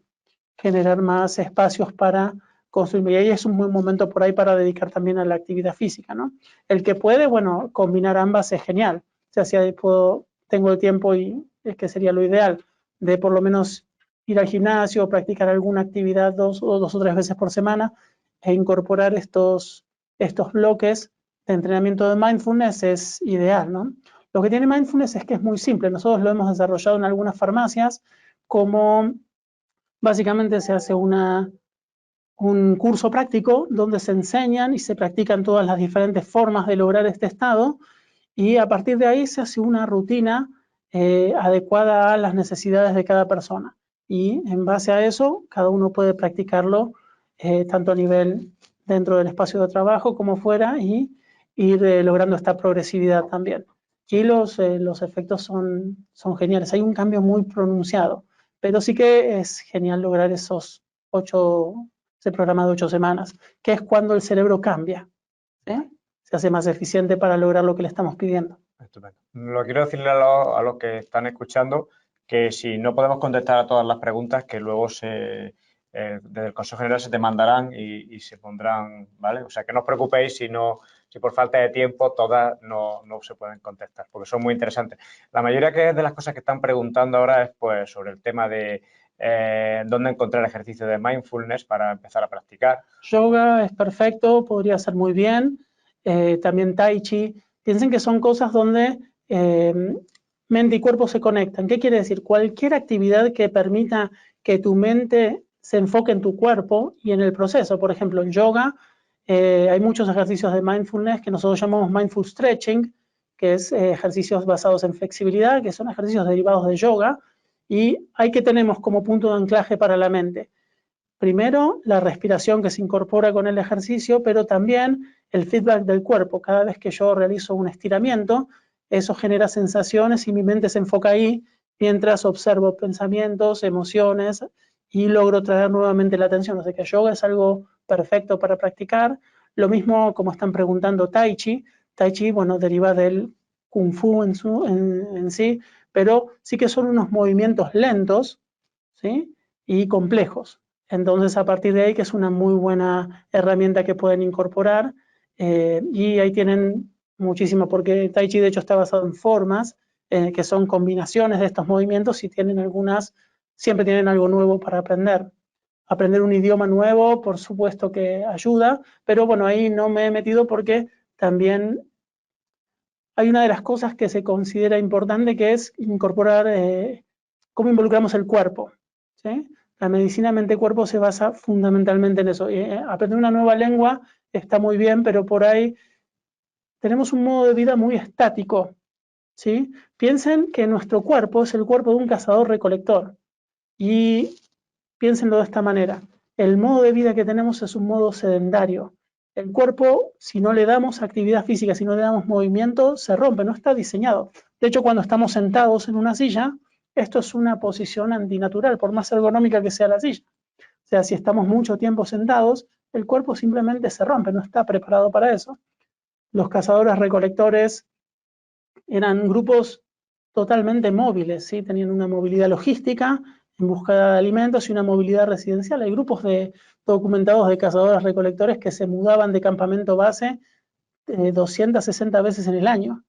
generar más espacios para construir. Y ahí es un buen momento por ahí para dedicar también a la actividad física, ¿no? El que puede, bueno, combinar ambas es genial. O sea, si tengo el tiempo, y es que sería lo ideal, de por lo menos ir al gimnasio o practicar alguna actividad 2 o 3 veces por semana e incorporar estos bloques de entrenamiento de mindfulness es ideal, ¿no? Lo que tiene mindfulness es que es muy simple. Nosotros lo hemos desarrollado en algunas farmacias, como básicamente se hace un curso práctico donde se enseñan y se practican todas las diferentes formas de lograr este estado, y a partir de ahí se hace una rutina adecuada a las necesidades de cada persona. Y en base a eso, cada uno puede practicarlo tanto a nivel dentro del espacio de trabajo como fuera, y ir logrando esta progresividad también. Y los efectos son geniales. Hay un cambio muy pronunciado, pero sí que es genial lograr ese programa de 8 semanas, que es cuando el cerebro cambia, ¿sí? Se hace más eficiente para lograr lo que le estamos pidiendo. Estupendo. Lo quiero decirle a los que están escuchando que si no podemos contestar a todas las preguntas, que luego desde el Consejo General se te mandarán y se pondrán, ¿vale? O sea, que no os preocupéis si por falta de tiempo todas no se pueden contestar, porque son muy interesantes. La mayoría de las cosas que están preguntando ahora es pues sobre el tema de dónde encontrar ejercicio de mindfulness para empezar a practicar. Yoga es perfecto, podría ser muy bien. También Tai Chi. Piensen que son cosas donde mente y cuerpo se conectan. ¿Qué quiere decir? Cualquier actividad que permita que tu mente se enfoque en tu cuerpo y en el proceso. Por ejemplo, en yoga hay muchos ejercicios de mindfulness que nosotros llamamos mindful stretching, que es ejercicios basados en flexibilidad, que son ejercicios derivados de yoga, y ahí que tenemos como punto de anclaje para la mente. Primero, la respiración que se incorpora con el ejercicio, pero también el feedback del cuerpo. Cada vez que yo realizo un estiramiento, eso genera sensaciones y mi mente se enfoca ahí mientras observo pensamientos, emociones y logro traer nuevamente la atención. O sea que yoga es algo perfecto para practicar. Lo mismo como están preguntando Tai Chi. Tai Chi, bueno, deriva del Kung Fu en sí, pero sí que son unos movimientos lentos, ¿sí? Y complejos. Entonces, a partir de ahí, que es una muy buena herramienta que pueden incorporar, y ahí tienen muchísimo, porque Tai Chi de hecho está basado en formas, que son combinaciones de estos movimientos y tienen siempre tienen algo nuevo para aprender. Aprender un idioma nuevo, por supuesto que ayuda, pero bueno, ahí no me he metido porque también hay una de las cosas que se considera importante, que es incorporar cómo involucramos el cuerpo, ¿sí? La medicina mente-cuerpo se basa fundamentalmente en eso. Aprender una nueva lengua está muy bien, pero por ahí tenemos un modo de vida muy estático, ¿sí? Piensen que nuestro cuerpo es el cuerpo de un cazador-recolector, y piénsenlo de esta manera. El modo de vida que tenemos es un modo sedentario. El cuerpo, si no le damos actividad física, si no le damos movimiento, se rompe, no está diseñado. De hecho, cuando estamos sentados en una silla, esto es una posición antinatural, por más ergonómica que sea la silla. O sea, si estamos mucho tiempo sentados, el cuerpo simplemente se rompe, no está preparado para eso. Los cazadores recolectores eran grupos totalmente móviles, ¿sí? Tenían una movilidad logística en búsqueda de alimentos y una movilidad residencial. Hay grupos documentados de cazadores recolectores que se mudaban de campamento base 260 veces en el año.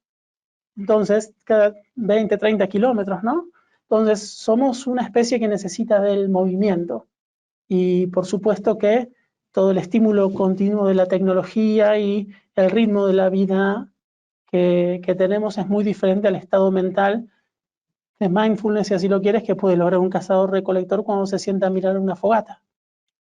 Entonces, cada 20, 30 kilómetros, ¿no? Entonces, somos una especie que necesita del movimiento. Y por supuesto que todo el estímulo continuo de la tecnología y el ritmo de la vida que tenemos es muy diferente al estado mental de mindfulness, si así lo quieres, que puede lograr un cazador-recolector cuando se sienta a mirar una fogata.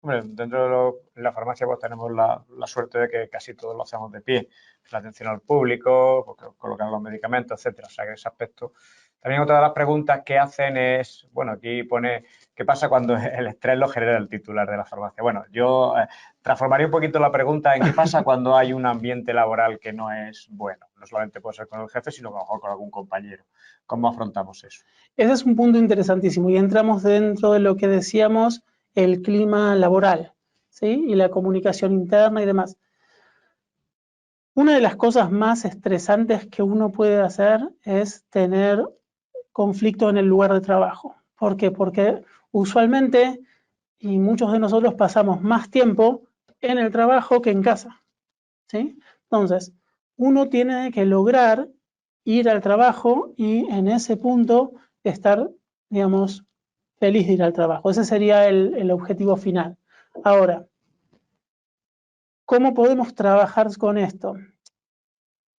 Hombre, dentro de la farmacia pues tenemos la suerte de que casi todos lo hacemos de pie. La atención al público, porque colocan los medicamentos, etcétera. O sea, que ese aspecto. También otra de las preguntas que hacen es, bueno, aquí pone, ¿qué pasa cuando el estrés lo genera el titular de la farmacia? Bueno, yo transformaría un poquito la pregunta en qué pasa cuando hay un ambiente laboral que no es bueno. No solamente puede ser con el jefe, sino a lo mejor con algún compañero. ¿Cómo afrontamos eso? Ese es un punto interesantísimo y entramos dentro de lo que decíamos, el clima laboral, ¿sí? Y la comunicación interna y demás. Una de las cosas más estresantes que uno puede hacer es tener conflicto en el lugar de trabajo. ¿Por qué? Porque usualmente, y muchos de nosotros pasamos más tiempo en el trabajo que en casa, ¿sí? Entonces, uno tiene que lograr ir al trabajo y en ese punto estar, digamos, feliz de ir al trabajo. Ese sería el objetivo final. Ahora, ¿cómo podemos trabajar con esto?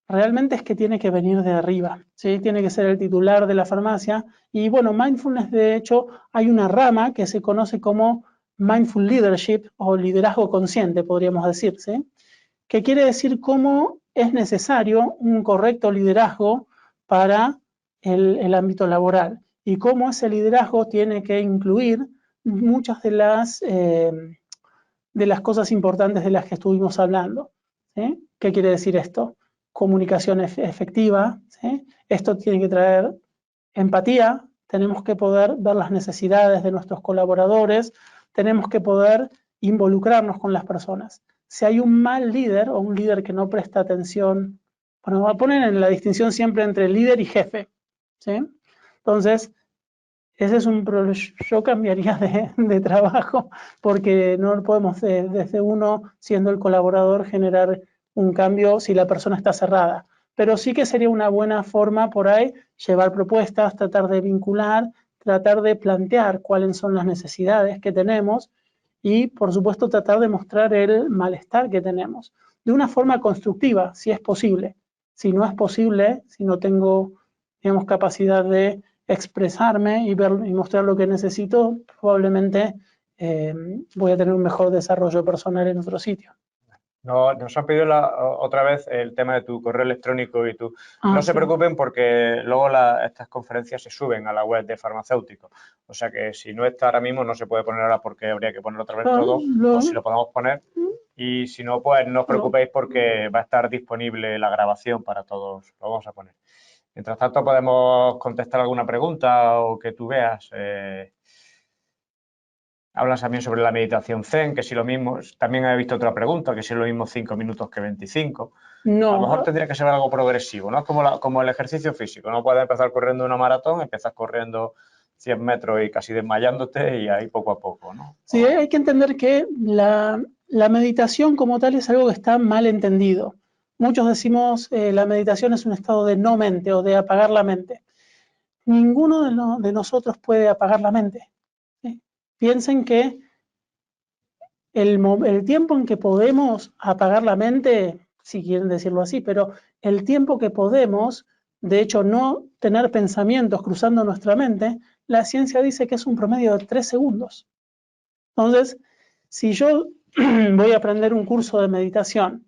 Realmente es que tiene que venir de arriba, ¿sí? Tiene que ser el titular de la farmacia. Y bueno, mindfulness, de hecho, hay una rama que se conoce como mindful leadership o liderazgo consciente, podríamos decir, ¿sí? Que quiere decir cómo es necesario un correcto liderazgo para el ámbito laboral y cómo ese liderazgo tiene que incluir muchas de de las cosas importantes de las que estuvimos hablando. ¿Sí? ¿Qué quiere decir esto? Comunicación efectiva. ¿Sí? Esto tiene que traer empatía, tenemos que poder ver las necesidades de nuestros colaboradores, tenemos que poder involucrarnos con las personas. Si hay un mal líder o un líder que no presta atención, bueno, ponen en la distinción siempre entre líder y jefe. ¿Sí? Entonces, ese es un problema. Yo cambiaría de trabajo porque no podemos desde uno, siendo el colaborador, generar un cambio si la persona está cerrada. Pero sí que sería una buena forma por ahí llevar propuestas, tratar de vincular, tratar de plantear cuáles son las necesidades que tenemos y, por supuesto, tratar de mostrar el malestar que tenemos de una forma constructiva, si es posible. Si no es posible, si no tengo, digamos, capacidad de expresarme y mostrar lo que necesito, probablemente voy a tener un mejor desarrollo personal en otro sitio. Nos han pedido otra vez el tema de tu correo electrónico y tu... No se sí. preocupen porque luego estas conferencias se suben a la web de farmacéutico. O sea que si no está ahora mismo no se puede poner ahora porque habría que poner otra vez todo, o si lo podemos poner. Y si no, pues no os preocupéis porque va a estar disponible la grabación para todos. Lo vamos a poner. Mientras tanto, podemos contestar alguna pregunta o que tú veas. Hablas también sobre la meditación Zen, que si lo mismo, también he visto otra pregunta, que si es lo mismo 5 minutos que 25. No. A lo mejor tendría que ser algo progresivo, ¿no? Es como el ejercicio físico, no puedes empezar corriendo una maratón, empiezas corriendo 100 metros y casi desmayándote y ahí poco a poco, ¿no? Sí, hay que entender que la meditación como tal es algo que está mal entendido. Muchos decimos la meditación es un estado de no mente o de apagar la mente. Ninguno de nosotros puede apagar la mente. ¿Sí? Piensen que el tiempo en que podemos apagar la mente, si quieren decirlo así, pero el tiempo que podemos, de hecho, no tener pensamientos cruzando nuestra mente, la ciencia dice que es un promedio de 3 segundos. Entonces, si yo voy a aprender un curso de meditación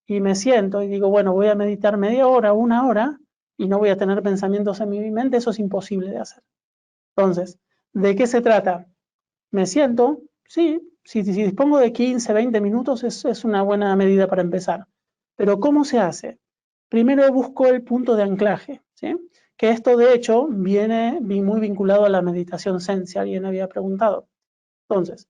y me siento y digo, bueno, voy a meditar media hora, una hora, y no voy a tener pensamientos en mi mente, eso es imposible de hacer. Entonces, ¿de qué se trata? Me siento, sí, si dispongo de 15, 20 minutos es una buena medida para empezar. Pero ¿cómo se hace? Primero busco el punto de anclaje, ¿sí? Que esto de hecho viene muy vinculado a la meditación Zen, si alguien había preguntado. Entonces,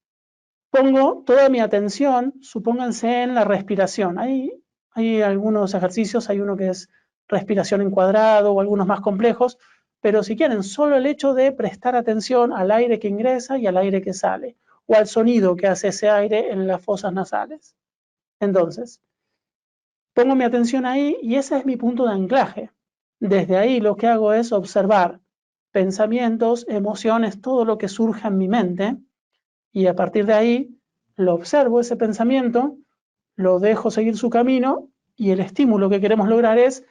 pongo toda mi atención, supónganse en la respiración. Hay algunos ejercicios, hay uno que es respiración en cuadrado o algunos más complejos, pero si quieren, solo el hecho de prestar atención al aire que ingresa y al aire que sale, o al sonido que hace ese aire en las fosas nasales. Entonces, pongo mi atención ahí y ese es mi punto de anclaje. Desde ahí lo que hago es observar pensamientos, emociones, todo lo que surja en mi mente, y a partir de ahí lo observo, ese pensamiento, lo dejo seguir su camino y el estímulo que queremos lograr es,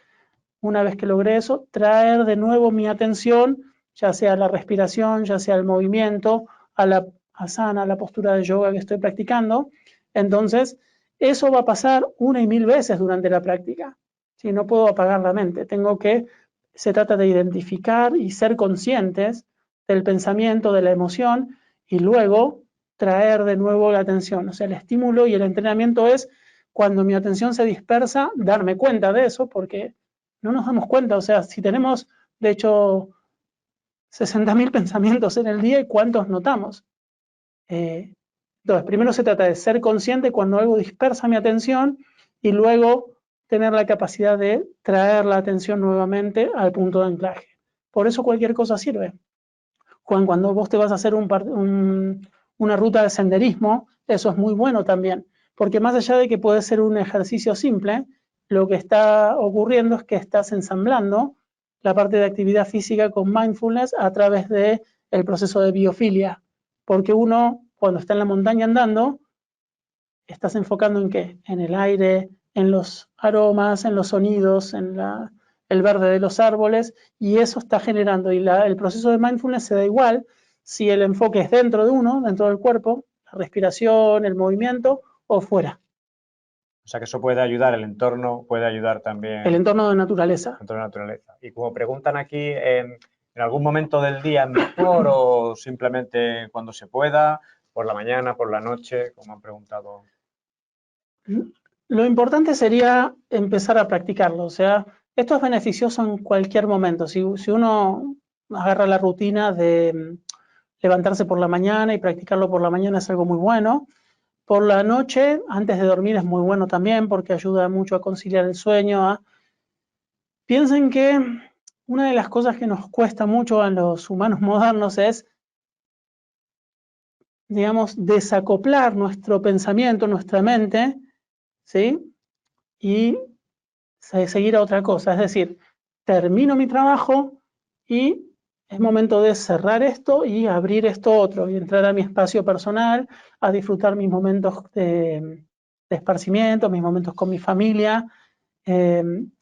una vez que logré eso, traer de nuevo mi atención, ya sea a la respiración, ya sea al movimiento, a la asana, a la postura de yoga que estoy practicando. Entonces, eso va a pasar 1 y 1000 veces durante la práctica. Si no puedo apagar la mente, se trata de identificar y ser conscientes del pensamiento, de la emoción, y luego traer de nuevo la atención. O sea, el estímulo y el entrenamiento es cuando mi atención se dispersa, darme cuenta de eso, porque no nos damos cuenta. O sea, si tenemos, de hecho, 60.000 pensamientos en el día, ¿y cuántos notamos? Entonces, primero se trata de ser consciente cuando algo dispersa mi atención y luego tener la capacidad de traer la atención nuevamente al punto de anclaje. Por eso cualquier cosa sirve. Juan, cuando vos te vas a hacer una ruta de senderismo, eso es muy bueno también, porque más allá de que puede ser un ejercicio simple, lo que está ocurriendo es que estás ensamblando la parte de actividad física con mindfulness a través del proceso de biofilia, porque uno, cuando está en la montaña andando, estás enfocando en ¿qué? En el aire, en los aromas, en los sonidos, en el verde de los árboles, y eso está generando, y el proceso de mindfulness se da igual si el enfoque es dentro de uno, dentro del cuerpo, la respiración, el movimiento, o fuera. O sea que eso puede ayudar, el entorno puede ayudar también. El entorno de naturaleza. El entorno de naturaleza. Y como preguntan aquí, ¿en algún momento del día es mejor o simplemente cuando se pueda? ¿Por la mañana, por la noche? Como han preguntado. Lo importante sería empezar a practicarlo, o sea, esto es beneficioso en cualquier momento. Si uno agarra la rutina de levantarse por la mañana y practicarlo por la mañana es algo muy bueno. Por la noche, antes de dormir, es muy bueno también porque ayuda mucho a conciliar el sueño. Piensen que una de las cosas que nos cuesta mucho a los humanos modernos es, digamos, desacoplar nuestro pensamiento, nuestra mente, ¿sí? Y seguir a otra cosa. Es decir, termino mi trabajo y es momento de cerrar esto y abrir esto otro y entrar a mi espacio personal, a disfrutar mis momentos de esparcimiento, mis momentos con mi familia. O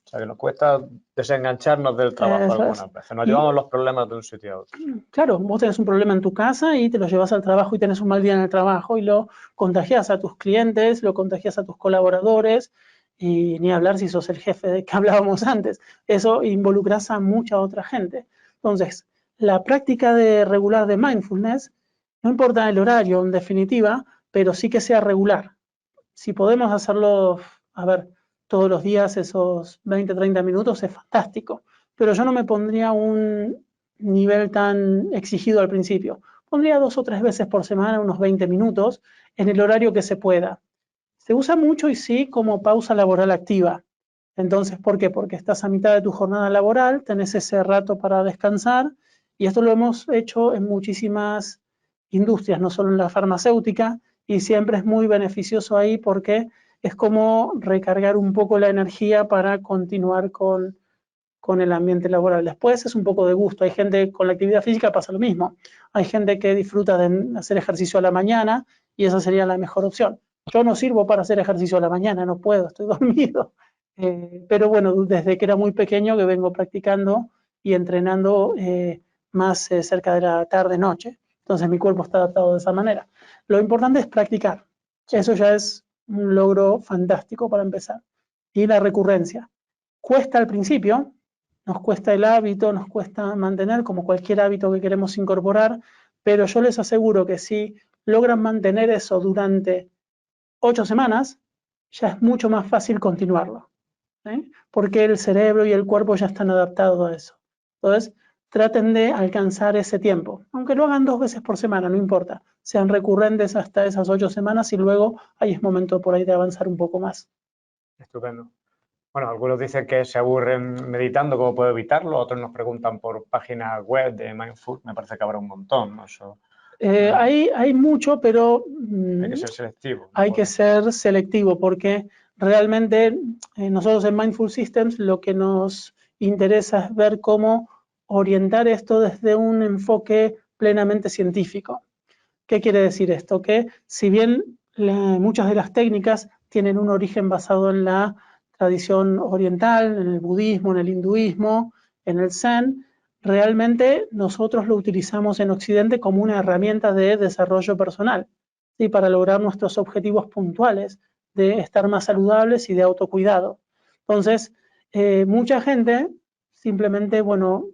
sea, que nos cuesta desengancharnos del trabajo algunas veces. Nos llevamos los problemas de un sitio a otro. Claro, vos tenés un problema en tu casa y te lo llevas al trabajo y tenés un mal día en el trabajo y lo contagias a tus clientes, lo contagias a tus colaboradores y ni hablar si sos el jefe de que hablábamos antes. Eso involucras a mucha otra gente. Entonces, la práctica regular de mindfulness, no importa el horario en definitiva, pero sí que sea regular. Si podemos hacerlo, a ver, todos los días esos 20, 30 minutos es fantástico, pero yo no me pondría un nivel tan exigido al principio. Pondría 2 o 3 veces por semana unos 20 minutos en el horario que se pueda. Se usa mucho y sí como pausa laboral activa. Entonces, ¿por qué? Porque estás a mitad de tu jornada laboral, tenés ese rato para descansar y esto lo hemos hecho en muchísimas industrias, no solo en la farmacéutica, y siempre es muy beneficioso ahí porque es como recargar un poco la energía para continuar con el ambiente laboral. Después es un poco de gusto. Hay gente con la actividad física pasa lo mismo. Hay gente que disfruta de hacer ejercicio a la mañana y esa sería la mejor opción. Yo no sirvo para hacer ejercicio a la mañana, no puedo, estoy dormido. Pero bueno, desde que era muy pequeño que vengo practicando y entrenando más cerca de la tarde-noche. Entonces mi cuerpo está adaptado de esa manera. Lo importante es practicar. Eso ya es un logro fantástico para empezar. Y la recurrencia. Cuesta al principio, nos cuesta el hábito, nos cuesta mantener como cualquier hábito que queremos incorporar, pero yo les aseguro que si logran mantener eso durante 8 semanas, ya es mucho más fácil continuarlo, ¿sí? Porque el cerebro y el cuerpo ya están adaptados a eso. Entonces, traten de alcanzar ese tiempo, aunque lo hagan 2 veces por semana, no importa, sean recurrentes hasta esas 8 semanas y luego ahí es momento por ahí de avanzar un poco más. Estupendo. Bueno, algunos dicen que se aburren meditando, ¿cómo puedo evitarlo? Otros nos preguntan por páginas web de Mindful, me parece que habrá un montón, ¿no? Eso, hay mucho, pero hay que ser selectivo. hay que ser selectivo porque realmente nosotros en Mindful Systems lo que nos interesa es ver cómo orientar esto desde un enfoque plenamente científico. ¿Qué quiere decir esto? Que si bien muchas de las técnicas tienen un origen basado en la tradición oriental, en el budismo, en el hinduismo, en el zen, realmente nosotros lo utilizamos en Occidente como una herramienta de desarrollo personal, ¿sí? Para lograr nuestros objetivos puntuales de estar más saludables y de autocuidado. Entonces, mucha gente simplemente, bueno,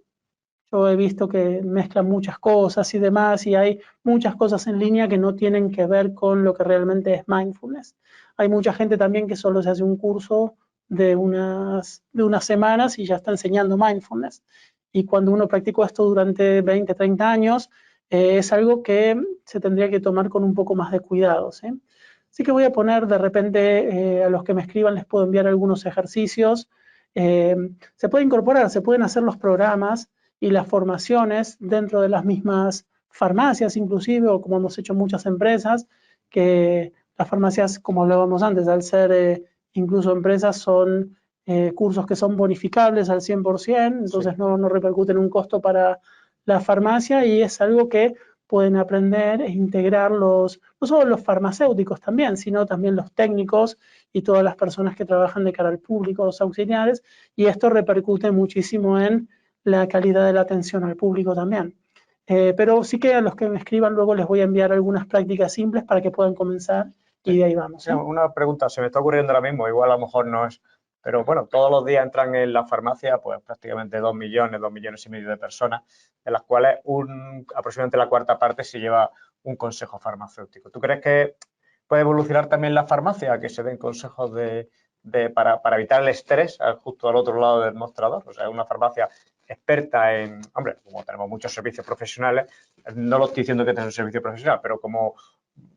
yo he visto que mezclan muchas cosas y demás, y hay muchas cosas en línea que no tienen que ver con lo que realmente es mindfulness. Hay mucha gente también que solo se hace un curso de unas semanas y ya está enseñando mindfulness. Y cuando uno practicó esto durante 20, 30 años, es algo que se tendría que tomar con un poco más de cuidado, ¿sí? Así que voy a poner de repente, a los que me escriban les puedo enviar algunos ejercicios. Se puede incorporar, se pueden hacer los programas y las formaciones dentro de las mismas farmacias inclusive, o como hemos hecho muchas empresas, que las farmacias, como hablábamos antes, al ser incluso empresas, son cursos que son bonificables al 100%, entonces sí, no repercuten un costo para la farmacia y es algo que pueden aprender e integrar no solo los farmacéuticos también, sino también los técnicos y todas las personas que trabajan de cara al público, los auxiliares, y esto repercute muchísimo en la calidad de la atención al público también. Pero sí que a los que me escriban luego les voy a enviar algunas prácticas simples para que puedan comenzar y de ahí vamos. Sí, una pregunta, se me está ocurriendo ahora mismo, igual a lo mejor no es, pero bueno, todos los días entran en la farmacia pues prácticamente 2 millones, 2 millones y medio de personas, de las cuales aproximadamente la cuarta parte se lleva un consejo farmacéutico. ¿Tú crees que puede evolucionar también la farmacia, que se den consejos para evitar el estrés justo al otro lado del mostrador? O sea, una farmacia experta en, hombre, como tenemos muchos servicios profesionales, no lo estoy diciendo que tenga un servicio profesional, pero como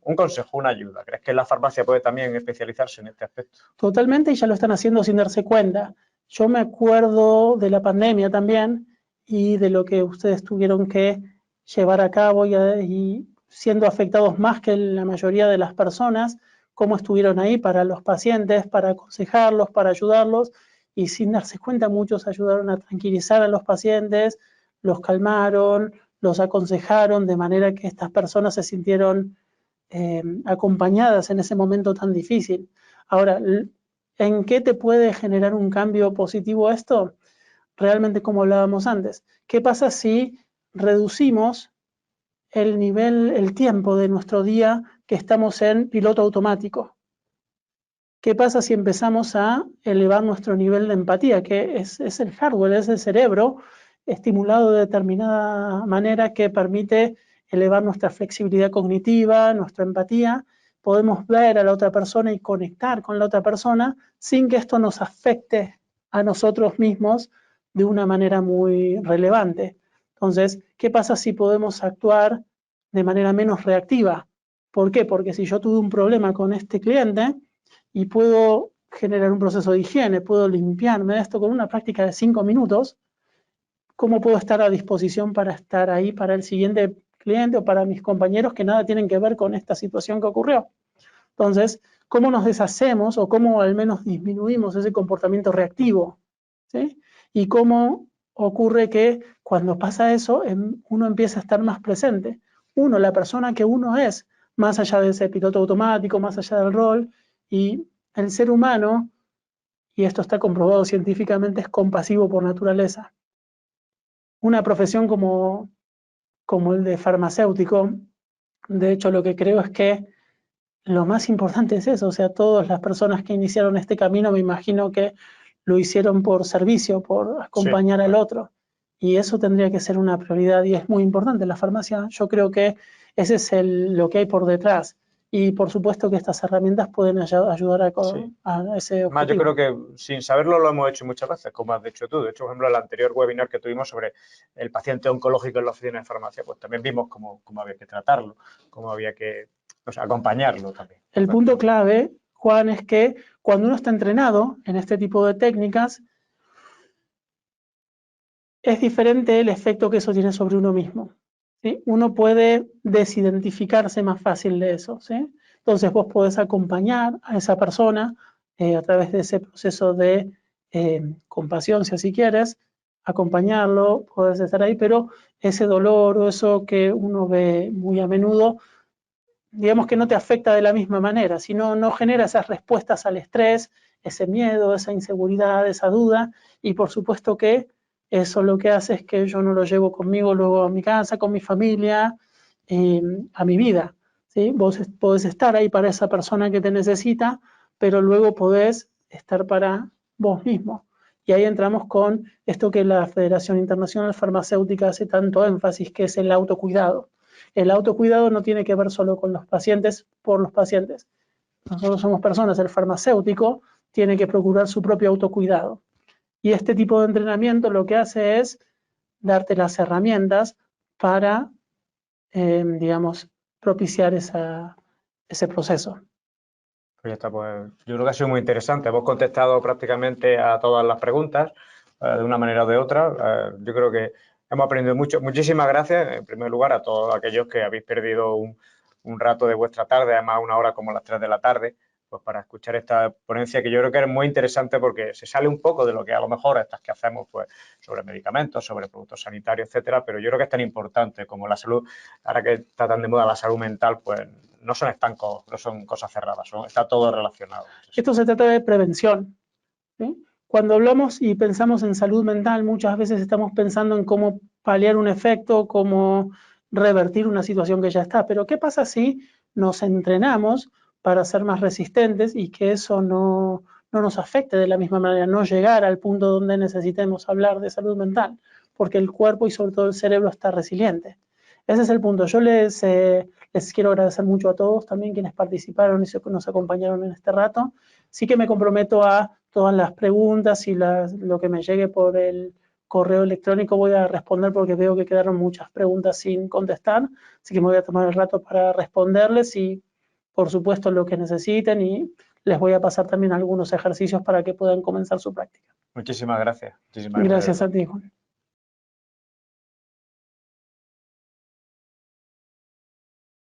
un consejo, una ayuda. ¿Crees que la farmacia puede también especializarse en este aspecto? Totalmente, y ya lo están haciendo sin darse cuenta. Yo me acuerdo de la pandemia también y de lo que ustedes tuvieron que llevar a cabo y siendo afectados más que la mayoría de las personas, cómo estuvieron ahí para los pacientes, para aconsejarlos, para ayudarlos, y sin darse cuenta muchos ayudaron a tranquilizar a los pacientes, los calmaron, los aconsejaron de manera que estas personas se sintieron acompañadas en ese momento tan difícil. Ahora, ¿en qué te puede generar un cambio positivo esto? Realmente, como hablábamos antes, ¿qué pasa si reducimos el nivel, el tiempo de nuestro día que estamos en piloto automático? ¿Qué pasa si empezamos a elevar nuestro nivel de empatía, que es el hardware, es el cerebro estimulado de determinada manera que permite elevar nuestra flexibilidad cognitiva, nuestra empatía? Podemos ver a la otra persona y conectar con la otra persona sin que esto nos afecte a nosotros mismos de una manera muy relevante. Entonces, ¿qué pasa si podemos actuar de manera menos reactiva? ¿Por qué? Porque si yo tuve un problema con este cliente y puedo generar un proceso de higiene, puedo limpiarme de esto con una práctica de 5 minutos, ¿cómo puedo estar a disposición para estar ahí para el siguiente cliente o para mis compañeros que nada tienen que ver con esta situación que ocurrió? Entonces, ¿cómo nos deshacemos o cómo al menos disminuimos ese comportamiento reactivo? ¿Sí? Y cómo ocurre que cuando pasa eso, uno empieza a estar más presente. Uno, la persona que uno es, más allá de ese piloto automático, más allá del rol, y el ser humano, y esto está comprobado científicamente, es compasivo por naturaleza. Una profesión como el de farmacéutico, de hecho lo que creo es que lo más importante es eso, o sea, todas las personas que iniciaron este camino me imagino que lo hicieron por servicio, por acompañar al otro, y eso tendría que ser una prioridad y es muy importante. La farmacia, yo creo que ese es lo que hay por detrás, y por supuesto que estas herramientas pueden ayudar a ese objetivo. Más, yo creo que sin saberlo lo hemos hecho muchas veces, como has dicho tú. De hecho, por ejemplo, el anterior webinar que tuvimos sobre el paciente oncológico en la oficina de farmacia, pues también vimos cómo había que tratarlo, cómo había que acompañarlo también. El punto clave, Juan, es que cuando uno está entrenado en este tipo de técnicas, es diferente el efecto que eso tiene sobre uno mismo, ¿sí? Uno puede desidentificarse más fácil de eso, ¿sí? Entonces vos podés acompañar a esa persona a través de ese proceso de compasión, si así quieres, acompañarlo, podés estar ahí, pero ese dolor o eso que uno ve muy a menudo, digamos que no te afecta de la misma manera, sino no genera esas respuestas al estrés, ese miedo, esa inseguridad, esa duda, y por supuesto que eso lo que hace es que yo no lo llevo conmigo luego a mi casa, con mi familia, a mi vida, ¿sí? Vos podés estar ahí para esa persona que te necesita, pero luego podés estar para vos mismo. Y ahí entramos con esto que la Federación Internacional Farmacéutica hace tanto énfasis, que es el autocuidado. El autocuidado no tiene que ver solo con los pacientes, por los pacientes. Nosotros somos personas, el farmacéutico tiene que procurar su propio autocuidado. Y este tipo de entrenamiento lo que hace es darte las herramientas para, digamos, propiciar ese proceso. Pues ya está, pues yo creo que ha sido muy interesante. Hemos contestado prácticamente a todas las preguntas de una manera o de otra. Yo creo que hemos aprendido mucho. Muchísimas gracias, en primer lugar, a todos aquellos que habéis perdido un rato de vuestra tarde, además una hora como las 3 de la tarde, pues para escuchar esta ponencia que yo creo que es muy interesante porque se sale un poco de lo que a lo mejor estas que hacemos pues sobre medicamentos, sobre productos sanitarios, etcétera, pero yo creo que es tan importante como la salud, ahora que está tan de moda la salud mental, pues no son estancos, no son cosas cerradas, está todo relacionado. Esto se trata de prevención, ¿sí? Cuando hablamos y pensamos en salud mental, muchas veces estamos pensando en cómo paliar un efecto, cómo revertir una situación que ya está. Pero ¿qué pasa si nos entrenamos para ser más resistentes y que eso no nos afecte de la misma manera, no llegar al punto donde necesitemos hablar de salud mental? Porque el cuerpo y sobre todo el cerebro está resiliente. Ese es el punto. Yo les Les quiero agradecer mucho a todos también quienes participaron y nos acompañaron en este rato. Sí que me comprometo a todas las preguntas y lo que me llegue por el correo electrónico voy a responder porque veo que quedaron muchas preguntas sin contestar, así que me voy a tomar el rato para responderles y por supuesto lo que necesiten, y les voy a pasar también algunos ejercicios para que puedan comenzar su práctica. Muchísimas gracias. Gracias a ti, Juan.